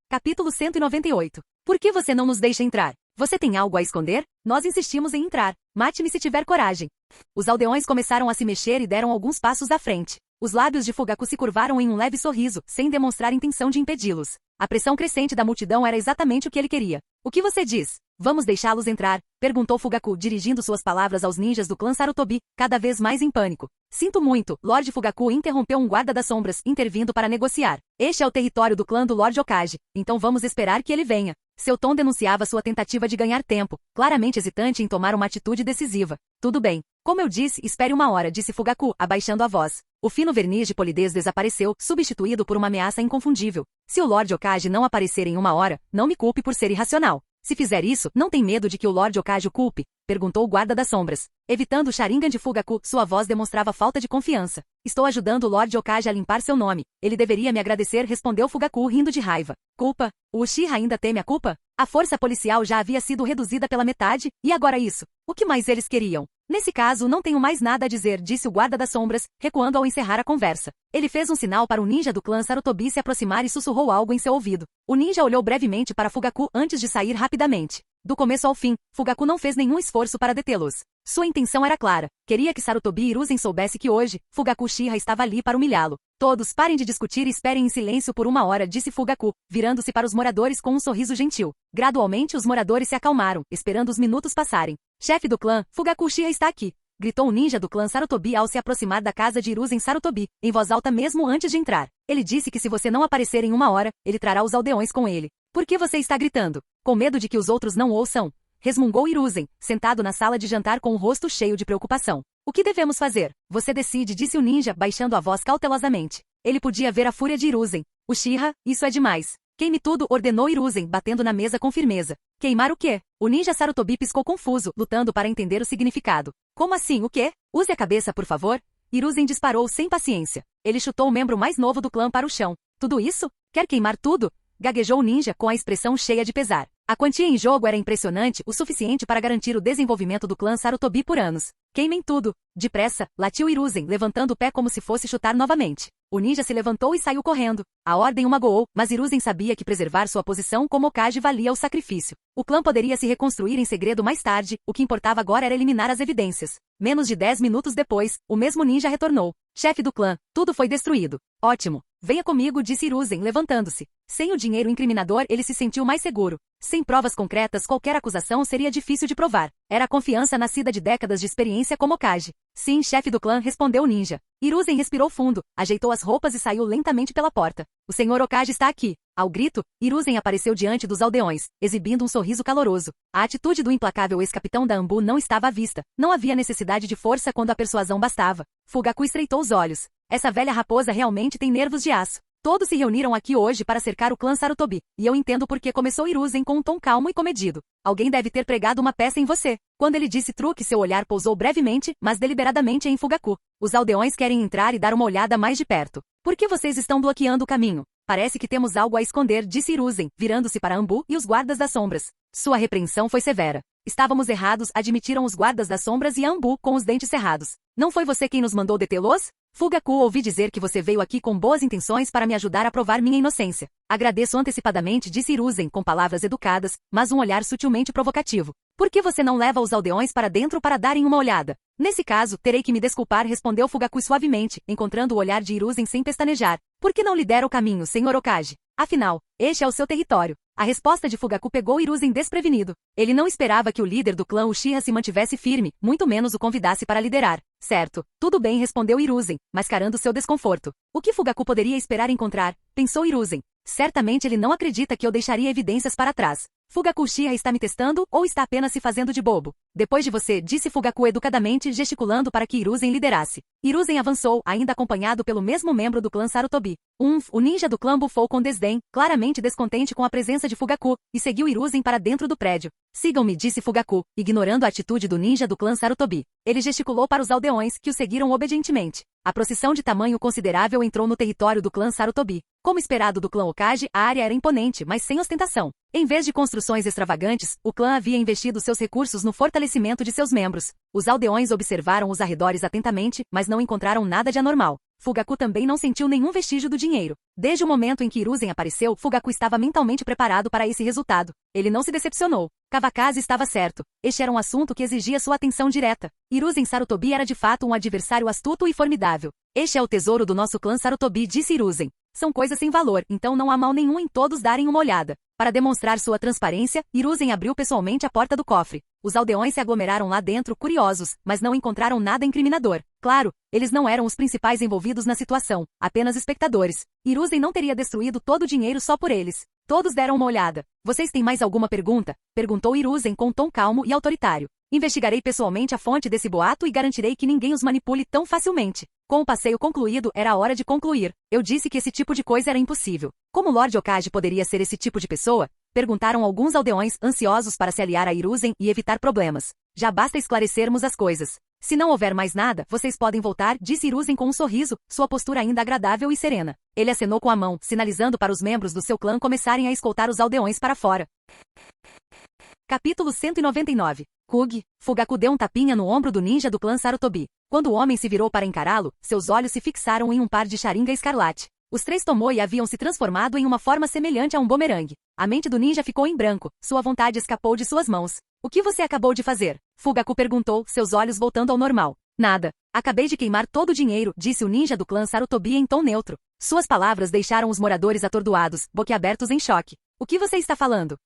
Capítulo 198. Por que você não nos deixa entrar? Você tem algo a esconder? Nós insistimos em entrar. Mate-me se tiver coragem. Os aldeões começaram a se mexer e deram alguns passos à frente. Os lábios de Fugaku se curvaram em um leve sorriso, sem demonstrar intenção de impedi-los. A pressão crescente da multidão era exatamente o que ele queria. O que você diz? Vamos deixá-los entrar? Perguntou Fugaku, dirigindo suas palavras aos ninjas do clã Sarutobi, cada vez mais em pânico. Sinto muito, Lord Fugaku interrompeu um guarda das sombras, intervindo para negociar. Este é o território do clã do Lord Okage, então vamos esperar que ele venha. Seu tom denunciava sua tentativa de ganhar tempo, claramente hesitante em tomar uma atitude decisiva. Tudo bem. Como eu disse, espere uma hora, disse Fugaku, abaixando a voz. O fino verniz de polidez desapareceu, substituído por uma ameaça inconfundível. Se o Lord Okage não aparecer em uma hora, não me culpe por ser irracional. Se fizer isso, não tem medo de que o Lord Okage o culpe? Perguntou o guarda das sombras. Evitando o Sharingan de Fugaku, sua voz demonstrava falta de confiança. Estou ajudando o Lord Okage a limpar seu nome. Ele deveria me agradecer, respondeu Fugaku rindo de raiva. Culpa? O Uchiha ainda teme a culpa? A força policial já havia sido reduzida pela metade, e agora isso? O que mais eles queriam? Nesse caso, não tenho mais nada a dizer, disse o guarda das sombras, recuando ao encerrar a conversa. Ele fez um sinal para o ninja do clã Sarutobi se aproximar e sussurrou algo em seu ouvido. O ninja olhou brevemente para Fugaku antes de sair rapidamente. Do começo ao fim, Fugaku não fez nenhum esforço para detê-los. Sua intenção era clara. Queria que Sarutobi Hiruzen soubesse que hoje, Fugaku Uchiha estava ali para humilhá-lo. Todos parem de discutir e esperem em silêncio por uma hora, disse Fugaku, virando-se para os moradores com um sorriso gentil. Gradualmente os moradores se acalmaram, esperando os minutos passarem. Chefe do clã, Fugaku Uchiha está aqui, gritou o ninja do clã Sarutobi ao se aproximar da casa de Hiruzen Sarutobi, em voz alta mesmo antes de entrar. Ele disse que se você não aparecer em uma hora, ele trará os aldeões com ele. Por que você está gritando? Com medo de que os outros não ouçam? Resmungou Hiruzen, sentado na sala de jantar com o rosto cheio de preocupação. O que devemos fazer? Você decide, disse o ninja, baixando a voz cautelosamente. Ele podia ver a fúria de Hiruzen. Uchiha, isso é demais. Queime tudo, ordenou Hiruzen, batendo na mesa com firmeza. Queimar o quê? O ninja Sarutobi piscou confuso, lutando para entender o significado. Como assim, o quê? Use a cabeça, por favor. Hiruzen disparou sem paciência. Ele chutou o membro mais novo do clã para o chão. Tudo isso? Quer queimar tudo? Gaguejou o ninja com a expressão cheia de pesar. A quantia em jogo era impressionante, o suficiente para garantir o desenvolvimento do clã Sarutobi por anos. Queimem tudo. Depressa, latiu Hiruzen, levantando o pé como se fosse chutar novamente. O ninja se levantou e saiu correndo. A ordem o magoou, mas Hiruzen sabia que preservar sua posição como Okage valia o sacrifício. O clã poderia se reconstruir em segredo mais tarde, o que importava agora era eliminar as evidências. Menos de 10 minutos depois, o mesmo ninja retornou. Chefe do clã, tudo foi destruído. Ótimo. Venha comigo, disse Hiruzen, levantando-se. Sem o dinheiro incriminador, ele se sentiu mais seguro. Sem provas concretas, qualquer acusação seria difícil de provar. Era a confiança nascida de décadas de experiência como Okage. Sim, chefe do clã, respondeu o ninja. Hiruzen respirou fundo, ajeitou as roupas e saiu lentamente pela porta. O senhor Okage está aqui. Ao grito, Hiruzen apareceu diante dos aldeões, exibindo um sorriso caloroso. A atitude do implacável ex-capitão da Anbu não estava à vista. Não havia necessidade de força quando a persuasão bastava. Fugaku estreitou os olhos. Essa velha raposa realmente tem nervos de aço. Todos se reuniram aqui hoje para cercar o clã Sarutobi, e eu entendo por que começou Hiruzen com um tom calmo e comedido. Alguém deve ter pregado uma peça em você. Quando ele disse truque, seu olhar pousou brevemente, mas deliberadamente em Fugaku. Os aldeões querem entrar e dar uma olhada mais de perto. Por que vocês estão bloqueando o caminho? Parece que temos algo a esconder, disse Hiruzen, virando-se para Anbu e os guardas das sombras. Sua repreensão foi severa. Estávamos errados, admitiram os guardas das sombras e Anbu com os dentes cerrados. Não foi você quem nos mandou detê-los? Fugaku, ouvi dizer que você veio aqui com boas intenções para me ajudar a provar minha inocência. Agradeço antecipadamente, disse Hiruzen com palavras educadas, mas um olhar sutilmente provocativo. Por que você não leva os aldeões para dentro para darem uma olhada? Nesse caso, terei que me desculpar, respondeu Fugaku suavemente, encontrando o olhar de Hiruzen sem pestanejar. Por que não lhe der o caminho, Sr. Okage? Afinal, este é o seu território. A resposta de Fugaku pegou Hiruzen desprevenido. Ele não esperava que o líder do clã Uchiha se mantivesse firme, muito menos o convidasse para liderar. Certo, tudo bem, respondeu Hiruzen, mascarando seu desconforto. O que Fugaku poderia esperar encontrar? Pensou Hiruzen. Certamente ele não acredita que eu deixaria evidências para trás. Fugaku Uchiha está me testando ou está apenas se fazendo de bobo? Depois de você, disse Fugaku educadamente, gesticulando para que Hiruzen liderasse. Hiruzen avançou, ainda acompanhado pelo mesmo membro do clã Sarutobi. O ninja do clã bufou com desdém, claramente descontente com a presença de Fugaku, e seguiu Hiruzen para dentro do prédio. Sigam-me, disse Fugaku, ignorando a atitude do ninja do clã Sarutobi. Ele gesticulou para os aldeões, que o seguiram obedientemente. A procissão de tamanho considerável entrou no território do clã Sarutobi. Como esperado do clã Okage, a área era imponente, mas sem ostentação. Em vez de construções extravagantes, o clã havia investido seus recursos no fortalecimento de seus membros. Os aldeões observaram os arredores atentamente, mas não encontraram nada de anormal. Fugaku também não sentiu nenhum vestígio do dinheiro. Desde o momento em que Hiruzen apareceu, Fugaku estava mentalmente preparado para esse resultado. Ele não se decepcionou. Kawakaze estava certo. Este era um assunto que exigia sua atenção direta. Hiruzen Sarutobi era de fato um adversário astuto e formidável. Este é o tesouro do nosso clã Sarutobi, disse Hiruzen. São coisas sem valor, então não há mal nenhum em todos darem uma olhada. Para demonstrar sua transparência, Hiruzen abriu pessoalmente a porta do cofre. Os aldeões se aglomeraram lá dentro, curiosos, mas não encontraram nada incriminador. Claro, eles não eram os principais envolvidos na situação, apenas espectadores. Hiruzen não teria destruído todo o dinheiro só por eles. Todos deram uma olhada. Vocês têm mais alguma pergunta? Perguntou Hiruzen com um tom calmo e autoritário. Investigarei pessoalmente a fonte desse boato e garantirei que ninguém os manipule tão facilmente. Com o passeio concluído, era a hora de concluir. Eu disse que esse tipo de coisa era impossível. Como Lord Okage poderia ser esse tipo de pessoa? Perguntaram alguns aldeões, ansiosos para se aliar a Hiruzen e evitar problemas. Já basta esclarecermos as coisas. Se não houver mais nada, vocês podem voltar, disse Hiruzen com um sorriso, sua postura ainda agradável e serena. Ele acenou com a mão, sinalizando para os membros do seu clã começarem a escoltar os aldeões para fora. Capítulo 199. Kugi. Fugaku deu um tapinha no ombro do ninja do clã Sarutobi. Quando o homem se virou para encará-lo, seus olhos se fixaram em um par de Sharingan escarlate. Os três Tomoe haviam se transformado em uma forma semelhante a um bumerangue. A mente do ninja ficou em branco, sua vontade escapou de suas mãos. O que você acabou de fazer? Fugaku perguntou, seus olhos voltando ao normal. Nada. Acabei de queimar todo o dinheiro, disse o ninja do clã Sarutobi em tom neutro. Suas palavras deixaram os moradores atordoados, boquiabertos em choque. O que você está falando?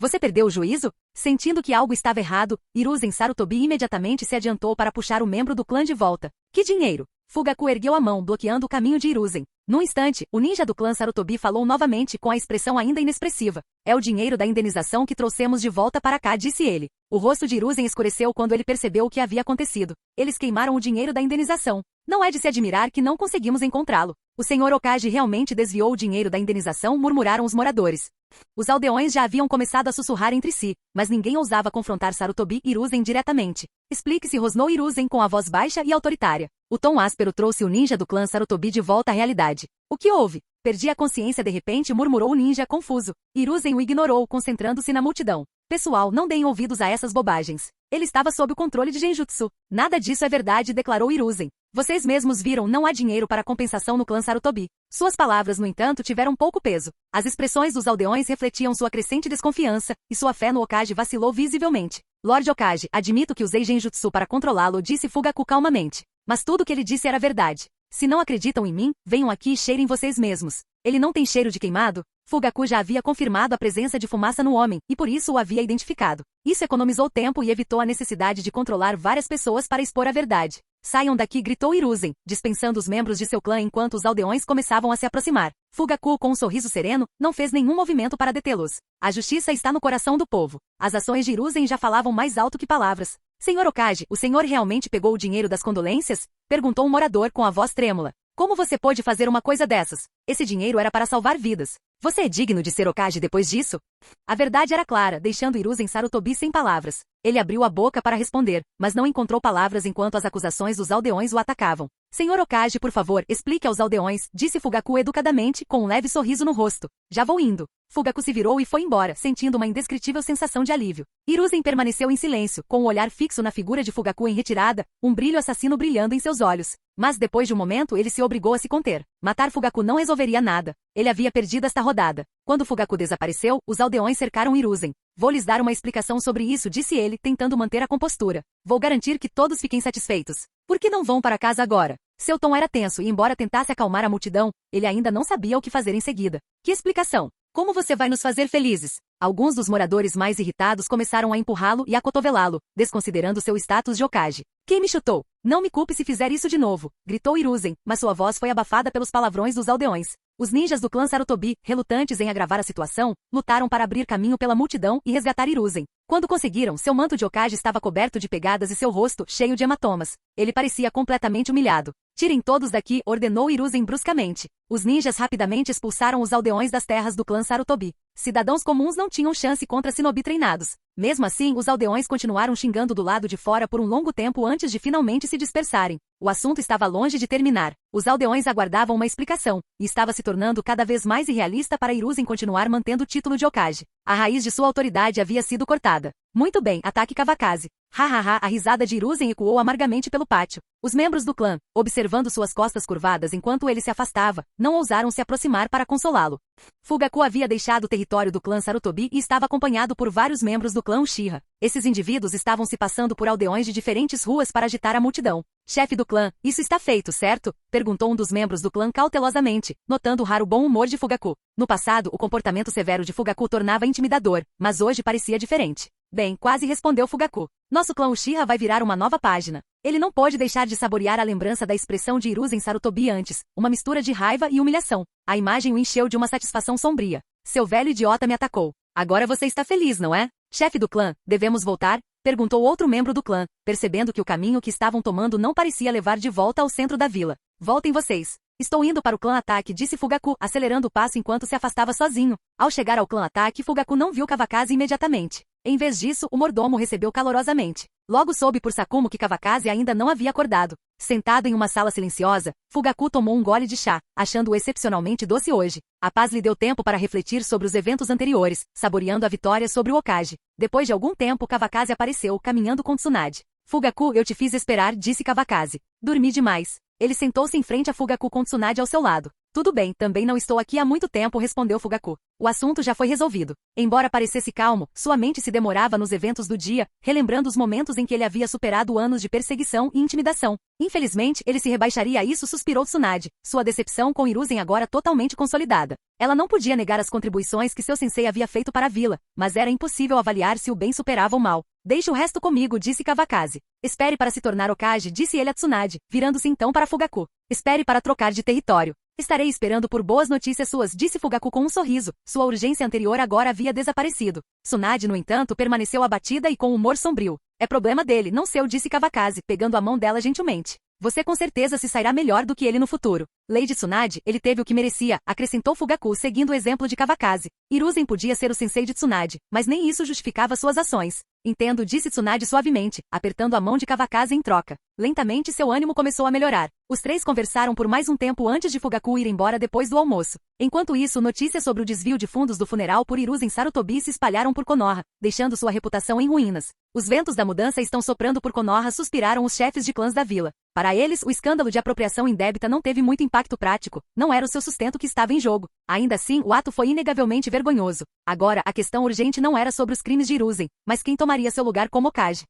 Você perdeu o juízo? Sentindo que algo estava errado, Hiruzen Sarutobi imediatamente se adiantou para puxar o membro do clã de volta. Que dinheiro? Fugaku ergueu a mão, bloqueando o caminho de Hiruzen. Num instante, o ninja do clã Sarutobi falou novamente com a expressão ainda inexpressiva. É o dinheiro da indenização que trouxemos de volta para cá, disse ele. O rosto de Hiruzen escureceu quando ele percebeu o que havia acontecido. Eles queimaram o dinheiro da indenização. Não é de se admirar que não conseguimos encontrá-lo. O Sr. Okage realmente desviou o dinheiro da indenização, murmuraram os moradores. Os aldeões já haviam começado a sussurrar entre si, mas ninguém ousava confrontar Sarutobi e Hiruzen diretamente. Explique-se, rosnou Hiruzen com a voz baixa e autoritária. O tom áspero trouxe o ninja do clã Sarutobi de volta à realidade. O que houve? Perdi a consciência de repente, murmurou o ninja confuso. Hiruzen o ignorou, concentrando-se na multidão. Pessoal, não deem ouvidos a essas bobagens. Ele estava sob o controle de Genjutsu. Nada disso é verdade, declarou Hiruzen. Vocês mesmos viram, não há dinheiro para compensação no clã Sarutobi. Suas palavras, no entanto, tiveram pouco peso. As expressões dos aldeões refletiam sua crescente desconfiança, e sua fé no Okage vacilou visivelmente. Lord Okage, admito que usei Genjutsu para controlá-lo, disse Fugaku calmamente. Mas tudo o que ele disse era verdade. Se não acreditam em mim, venham aqui e cheirem vocês mesmos. Ele não tem cheiro de queimado? Fugaku já havia confirmado a presença de fumaça no homem, e por isso o havia identificado. Isso economizou tempo e evitou a necessidade de controlar várias pessoas para expor a verdade. Saiam daqui, gritou Hiruzen, dispensando os membros de seu clã enquanto os aldeões começavam a se aproximar. Fugaku, com um sorriso sereno, não fez nenhum movimento para detê-los. A justiça está no coração do povo. As ações de Hiruzen já falavam mais alto que palavras. Senhor Okage, o senhor realmente pegou o dinheiro das condolências? Perguntou um morador com a voz trêmula. Como você pôde fazer uma coisa dessas? Esse dinheiro era para salvar vidas. Você é digno de ser Okage depois disso? A verdade era clara, deixando Hiruzen Sarutobi sem palavras. Ele abriu a boca para responder, mas não encontrou palavras enquanto as acusações dos aldeões o atacavam. Senhor Okage, por favor, explique aos aldeões, disse Fugaku educadamente, com um leve sorriso no rosto. Já vou indo. Fugaku se virou e foi embora, sentindo uma indescritível sensação de alívio. Hiruzen permaneceu em silêncio, com o olhar fixo na figura de Fugaku em retirada, um brilho assassino brilhando em seus olhos. Mas depois de um momento ele se obrigou a se conter. Matar Fugaku não resolveria nada. Ele havia perdido esta rodada. Quando Fugaku desapareceu, os aldeões cercaram Hiruzen. Vou lhes dar uma explicação sobre isso, disse ele, tentando manter a compostura. Vou garantir que todos fiquem satisfeitos. Por que não vão para casa agora? Seu tom era tenso e, embora tentasse acalmar a multidão, ele ainda não sabia o que fazer em seguida. Que explicação? Como você vai nos fazer felizes? Alguns dos moradores mais irritados começaram a empurrá-lo e a cotovelá-lo, desconsiderando seu status de Hokage. Quem me chutou? Não me culpe se fizer isso de novo, gritou Hiruzen, mas sua voz foi abafada pelos palavrões dos aldeões. Os ninjas do clã Sarutobi, relutantes em agravar a situação, lutaram para abrir caminho pela multidão e resgatar Hiruzen. Quando conseguiram, seu manto de Hokage estava coberto de pegadas e seu rosto cheio de hematomas. Ele parecia completamente humilhado. Tirem todos daqui, ordenou Hiruzen bruscamente. Os ninjas rapidamente expulsaram os aldeões das terras do clã Sarutobi. Cidadãos comuns não tinham chance contra shinobi treinados. Mesmo assim, os aldeões continuaram xingando do lado de fora por um longo tempo antes de finalmente se dispersarem. O assunto estava longe de terminar. Os aldeões aguardavam uma explicação, e estava se tornando cada vez mais irrealista para Hiruzen continuar mantendo o título de Hokage. A raiz de sua autoridade havia sido cortada. Muito bem, ataque Kavakaze. Hahaha, a risada de Hiruzen ecoou amargamente pelo pátio. Os membros do clã, observando suas costas curvadas enquanto ele se afastava, não ousaram se aproximar para consolá-lo. Fugaku havia deixado o território do clã Sarutobi e estava acompanhado por vários membros do clã Uchiha. Esses indivíduos estavam se passando por aldeões de diferentes ruas para agitar a multidão. Chefe do clã, isso está feito, certo? Perguntou um dos membros do clã cautelosamente, notando o raro bom humor de Fugaku. No passado, o comportamento severo de Fugaku tornava intimidador, mas hoje parecia diferente. Bem, quase respondeu Fugaku. Nosso clã Uchiha vai virar uma nova página. Ele não pôde deixar de saborear a lembrança da expressão de Hiruzen Sarutobi antes, uma mistura de raiva e humilhação. A imagem o encheu de uma satisfação sombria. Seu velho idiota me atacou. Agora você está feliz, não é? Chefe do clã, devemos voltar? Perguntou outro membro do clã, percebendo que o caminho que estavam tomando não parecia levar de volta ao centro da vila. Voltem vocês. Estou indo para o clã ataque, disse Fugaku, acelerando o passo enquanto se afastava sozinho. Ao chegar ao clã ataque, Fugaku não viu Kavakaze imediatamente. Em vez disso, o mordomo recebeu calorosamente. Logo soube por Sakumo que Kavakaze ainda não havia acordado. Sentado em uma sala silenciosa, Fugaku tomou um gole de chá, achando-o excepcionalmente doce hoje. A paz lhe deu tempo para refletir sobre os eventos anteriores, saboreando a vitória sobre o Hokage. Depois de algum tempo, Kavakaze apareceu, caminhando com Tsunade. Fugaku, eu te fiz esperar, disse Kavakaze. Dormi demais. Ele sentou-se em frente a Fugaku com Tsunade ao seu lado. Tudo bem, também não estou aqui há muito tempo, respondeu Fugaku. O assunto já foi resolvido. Embora parecesse calmo, sua mente se demorava nos eventos do dia, relembrando os momentos em que ele havia superado anos de perseguição e intimidação. Infelizmente, ele se rebaixaria a isso, suspirou Tsunade, sua decepção com Hiruzen agora totalmente consolidada. Ela não podia negar as contribuições que seu sensei havia feito para a vila, mas era impossível avaliar se o bem superava o mal. Deixe o resto comigo, disse Kavakaze. Espere para se tornar Hokage, disse ele a Tsunade, virando-se então para Fugaku. Espere para trocar de território. Estarei esperando por boas notícias suas, disse Fugaku com um sorriso. Sua urgência anterior agora havia desaparecido. Tsunade, no entanto, permaneceu abatida e com humor sombrio. É problema dele, não seu, disse Kavakaze, pegando a mão dela gentilmente. Você com certeza se sairá melhor do que ele no futuro. Lady Tsunade, ele teve o que merecia, acrescentou Fugaku seguindo o exemplo de Kavakaze. Hiruzen podia ser o sensei de Tsunade, mas nem isso justificava suas ações. Entendo, disse Tsunade suavemente, apertando a mão de Kavakaze em troca. Lentamente seu ânimo começou a melhorar. Os três conversaram por mais um tempo antes de Fugaku ir embora depois do almoço. Enquanto isso, notícias sobre o desvio de fundos do funeral por Hiruzen Sarutobi se espalharam por Konoha, deixando sua reputação em ruínas. Os ventos da mudança estão soprando por Konoha, suspiraram os chefes de clãs da vila. Para eles, o escândalo de apropriação indébita não teve muito impacto prático, não era o seu sustento que estava em jogo. Ainda assim, o ato foi inegavelmente vergonhoso. Agora, a questão urgente não era sobre os crimes de Hiruzen, mas quem tomaria seu lugar como Hokage.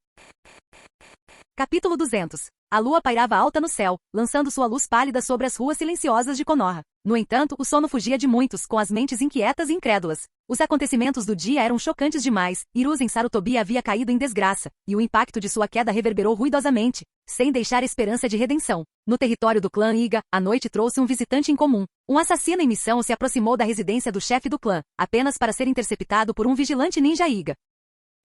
Capítulo 200. A lua pairava alta no céu, lançando sua luz pálida sobre as ruas silenciosas de Konoha. No entanto, o sono fugia de muitos, com as mentes inquietas e incrédulas. Os acontecimentos do dia eram chocantes demais. Hiruzen Sarutobi havia caído em desgraça, e o impacto de sua queda reverberou ruidosamente, sem deixar esperança de redenção. No território do clã Iga, a noite trouxe um visitante incomum. Um assassino em missão se aproximou da residência do chefe do clã, apenas para ser interceptado por um vigilante ninja Iga.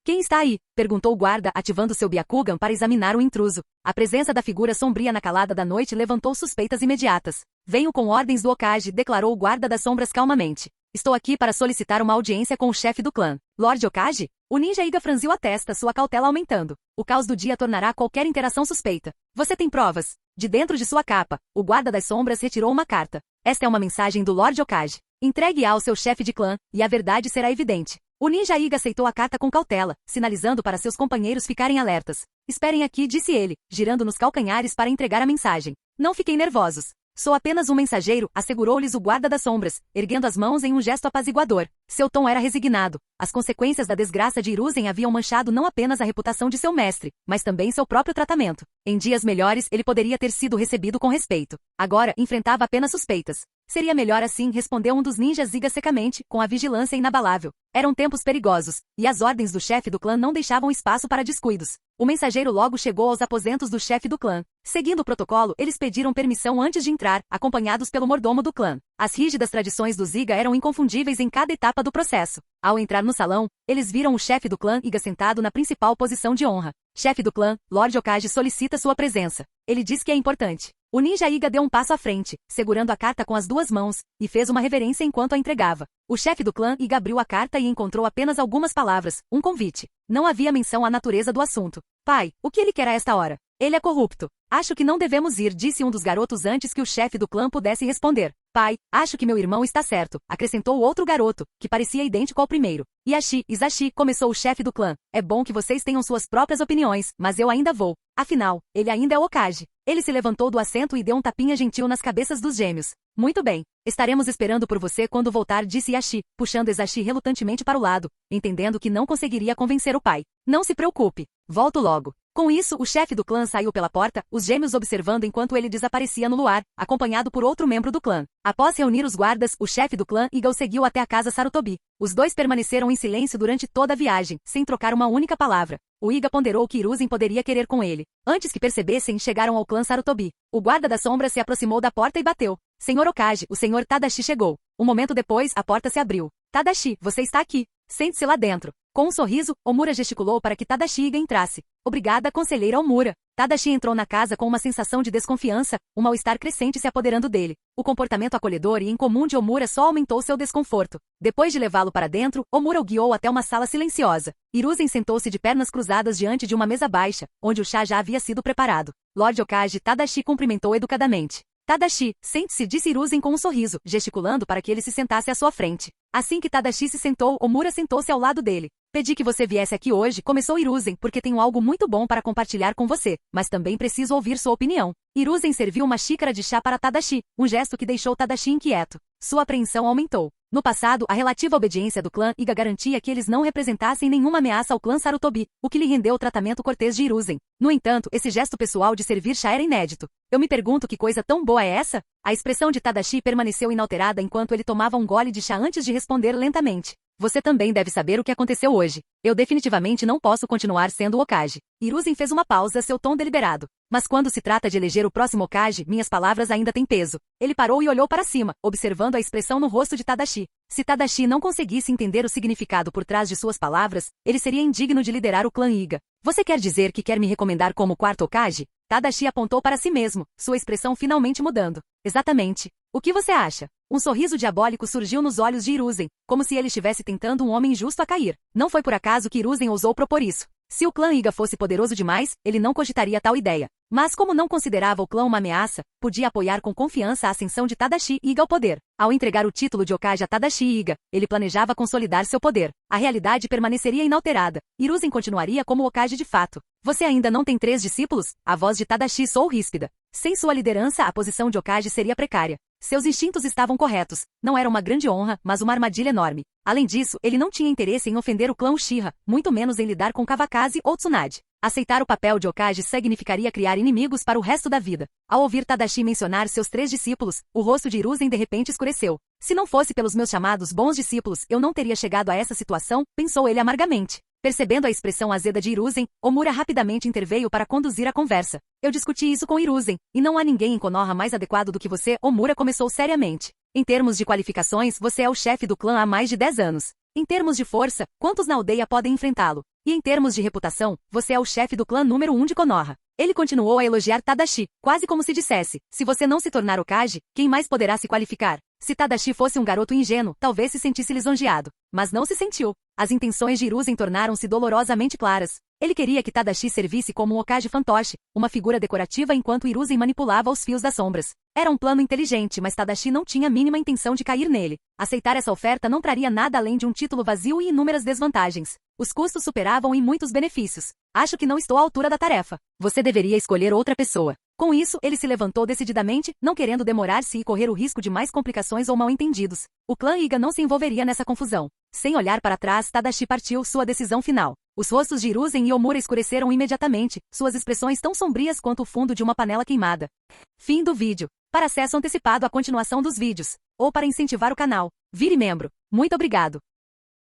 Quem está aí? Perguntou o guarda, ativando seu Byakugan para examinar o intruso. A presença da figura sombria na calada da noite levantou suspeitas imediatas. Venho com ordens do Hokage, declarou o guarda das sombras calmamente. Estou aqui para solicitar uma audiência com o chefe do clã. Lord Hokage? O ninja Iga franziu a testa, sua cautela aumentando. O caos do dia tornará qualquer interação suspeita. Você tem provas? De dentro de sua capa, o guarda das sombras retirou uma carta. Esta é uma mensagem do Lord Hokage. Entregue-a ao seu chefe de clã, e a verdade será evidente. O ninja Iga aceitou a carta com cautela, sinalizando para seus companheiros ficarem alertas. Esperem aqui, disse ele, girando nos calcanhares para entregar a mensagem. Não fiquem nervosos. Sou apenas um mensageiro, assegurou-lhes o guarda das sombras, erguendo as mãos em um gesto apaziguador. Seu tom era resignado. As consequências da desgraça de Hiruzen haviam manchado não apenas a reputação de seu mestre, mas também seu próprio tratamento. Em dias melhores, ele poderia ter sido recebido com respeito. Agora, enfrentava apenas suspeitas. Seria melhor assim, respondeu um dos ninjas Iga secamente, com a vigilância inabalável. Eram tempos perigosos, e as ordens do chefe do clã não deixavam espaço para descuidos. O mensageiro logo chegou aos aposentos do chefe do clã. Seguindo o protocolo, eles pediram permissão antes de entrar, acompanhados pelo mordomo do clã. As rígidas tradições dos Iga eram inconfundíveis em cada etapa do processo. Ao entrar no salão, eles viram o chefe do clã Iga sentado na principal posição de honra. Chefe do clã, Lord Okage solicita sua presença. Ele diz que é importante. O ninja Iga deu um passo à frente, segurando a carta com as duas mãos, e fez uma reverência enquanto a entregava. O chefe do clã Iga abriu a carta e encontrou apenas algumas palavras, um convite. Não havia menção à natureza do assunto. Pai, o que ele quer a esta hora? Ele é corrupto. Acho que não devemos ir, disse um dos garotos antes que o chefe do clã pudesse responder. Pai, acho que meu irmão está certo, acrescentou o outro garoto, que parecia idêntico ao primeiro. Isashi, começou o chefe do clã. É bom que vocês tenham suas próprias opiniões, mas eu ainda vou. Afinal, ele ainda é o Okage. Ele se levantou do assento e deu um tapinha gentil nas cabeças dos gêmeos. Muito bem. Estaremos esperando por você quando voltar, disse Yashi, puxando Isashi relutantemente para o lado, entendendo que não conseguiria convencer o pai. Não se preocupe. Volto logo. Com isso, o chefe do clã saiu pela porta, os gêmeos observando enquanto ele desaparecia no luar, acompanhado por outro membro do clã. Após reunir os guardas, o chefe do clã Iga o seguiu até a casa Sarutobi. Os dois permaneceram em silêncio durante toda a viagem, sem trocar uma única palavra. O Iga ponderou o que Hiruzen poderia querer com ele. Antes que percebessem, chegaram ao clã Sarutobi. O guarda da sombra se aproximou da porta e bateu. Senhor Okage, o senhor Tadashi chegou. Um momento depois, a porta se abriu. Tadashi, você está aqui. Sente-se lá dentro. Com um sorriso, Omura gesticulou para que Tadashi Iga entrasse. Obrigada, conselheira Omura. Tadashi entrou na casa com uma sensação de desconfiança, um mal-estar crescente se apoderando dele. O comportamento acolhedor e incomum de Omura só aumentou seu desconforto. Depois de levá-lo para dentro, Omura o guiou até uma sala silenciosa. Hiruzen sentou-se de pernas cruzadas diante de uma mesa baixa, onde o chá já havia sido preparado. Lord Okage Tadashi cumprimentou educadamente. Tadashi, sente-se, disse Hiruzen com um sorriso, gesticulando para que ele se sentasse à sua frente. Assim que Tadashi se sentou, Omura sentou-se ao lado dele. Pedi que você viesse aqui hoje, começou Hiruzen, porque tenho algo muito bom para compartilhar com você, mas também preciso ouvir sua opinião. Hiruzen serviu uma xícara de chá para Tadashi, um gesto que deixou Tadashi inquieto. Sua apreensão aumentou. No passado, a relativa obediência do clã Iga garantia que eles não representassem nenhuma ameaça ao clã Sarutobi, o que lhe rendeu o tratamento cortês de Hiruzen. No entanto, esse gesto pessoal de servir chá era inédito. Eu me pergunto que coisa tão boa é essa? A expressão de Tadashi permaneceu inalterada enquanto ele tomava um gole de chá antes de responder lentamente. Você também deve saber o que aconteceu hoje. Eu definitivamente não posso continuar sendo o Okage. Hiruzen fez uma pausa, seu tom deliberado. Mas quando se trata de eleger o próximo Okage, minhas palavras ainda têm peso. Ele parou e olhou para cima, observando a expressão no rosto de Tadashi. Se Tadashi não conseguisse entender o significado por trás de suas palavras, ele seria indigno de liderar o clã Iga. Você quer dizer que quer me recomendar como quarto Okage? Tadashi apontou para si mesmo, sua expressão finalmente mudando. Exatamente. O que você acha? Um sorriso diabólico surgiu nos olhos de Hiruzen, como se ele estivesse tentando um homem injusto a cair. Não foi por acaso que Hiruzen ousou propor isso. Se o clã Iga fosse poderoso demais, ele não cogitaria tal ideia. Mas como não considerava o clã uma ameaça, podia apoiar com confiança a ascensão de Tadashi Iga ao poder. Ao entregar o título de Okage a Tadashi Iga, ele planejava consolidar seu poder. A realidade permaneceria inalterada. Hiruzen continuaria como Okage de fato. Você ainda não tem 3 discípulos? A voz de Tadashi soou ríspida. Sem sua liderança, a posição de Okage seria precária. Seus instintos estavam corretos. Não era uma grande honra, mas uma armadilha enorme. Além disso, ele não tinha interesse em ofender o clã Uchiha, muito menos em lidar com Kawakaze ou Tsunade. Aceitar o papel de Okage significaria criar inimigos para o resto da vida. Ao ouvir Tadashi mencionar seus 3 discípulos, o rosto de Hiruzen de repente escureceu. Se não fosse pelos meus chamados bons discípulos, eu não teria chegado a essa situação, pensou ele amargamente. Percebendo a expressão azeda de Hiruzen, Omura rapidamente interveio para conduzir a conversa. Eu discuti isso com Hiruzen, e não há ninguém em Konoha mais adequado do que você, Omura começou seriamente. Em termos de qualificações, você é o chefe do clã há mais de 10 anos. Em termos de força, quantos na aldeia podem enfrentá-lo? E em termos de reputação, você é o chefe do clã número 1 de Konoha. Ele continuou a elogiar Tadashi, quase como se dissesse, se você não se tornar Okage, quem mais poderá se qualificar? Se Tadashi fosse um garoto ingênuo, talvez se sentisse lisonjeado. Mas não se sentiu. As intenções de Hiruzen tornaram-se dolorosamente claras. Ele queria que Tadashi servisse como um Okage fantoche, uma figura decorativa enquanto Hiruzen manipulava os fios das sombras. Era um plano inteligente, mas Tadashi não tinha a mínima intenção de cair nele. Aceitar essa oferta não traria nada além de um título vazio e inúmeras desvantagens. Os custos superavam em muitos benefícios. Acho que não estou à altura da tarefa. Você deveria escolher outra pessoa. Com isso, ele se levantou decididamente, não querendo demorar-se e correr o risco de mais complicações ou mal-entendidos. O clã Iga não se envolveria nessa confusão. Sem olhar para trás, Tadashi partiu sua decisão final. Os rostos de Hiruzen e Omura escureceram imediatamente, suas expressões tão sombrias quanto o fundo de uma panela queimada. Fim do vídeo. Para acesso antecipado à continuação dos vídeos, ou para incentivar o canal, vire membro. Muito obrigado.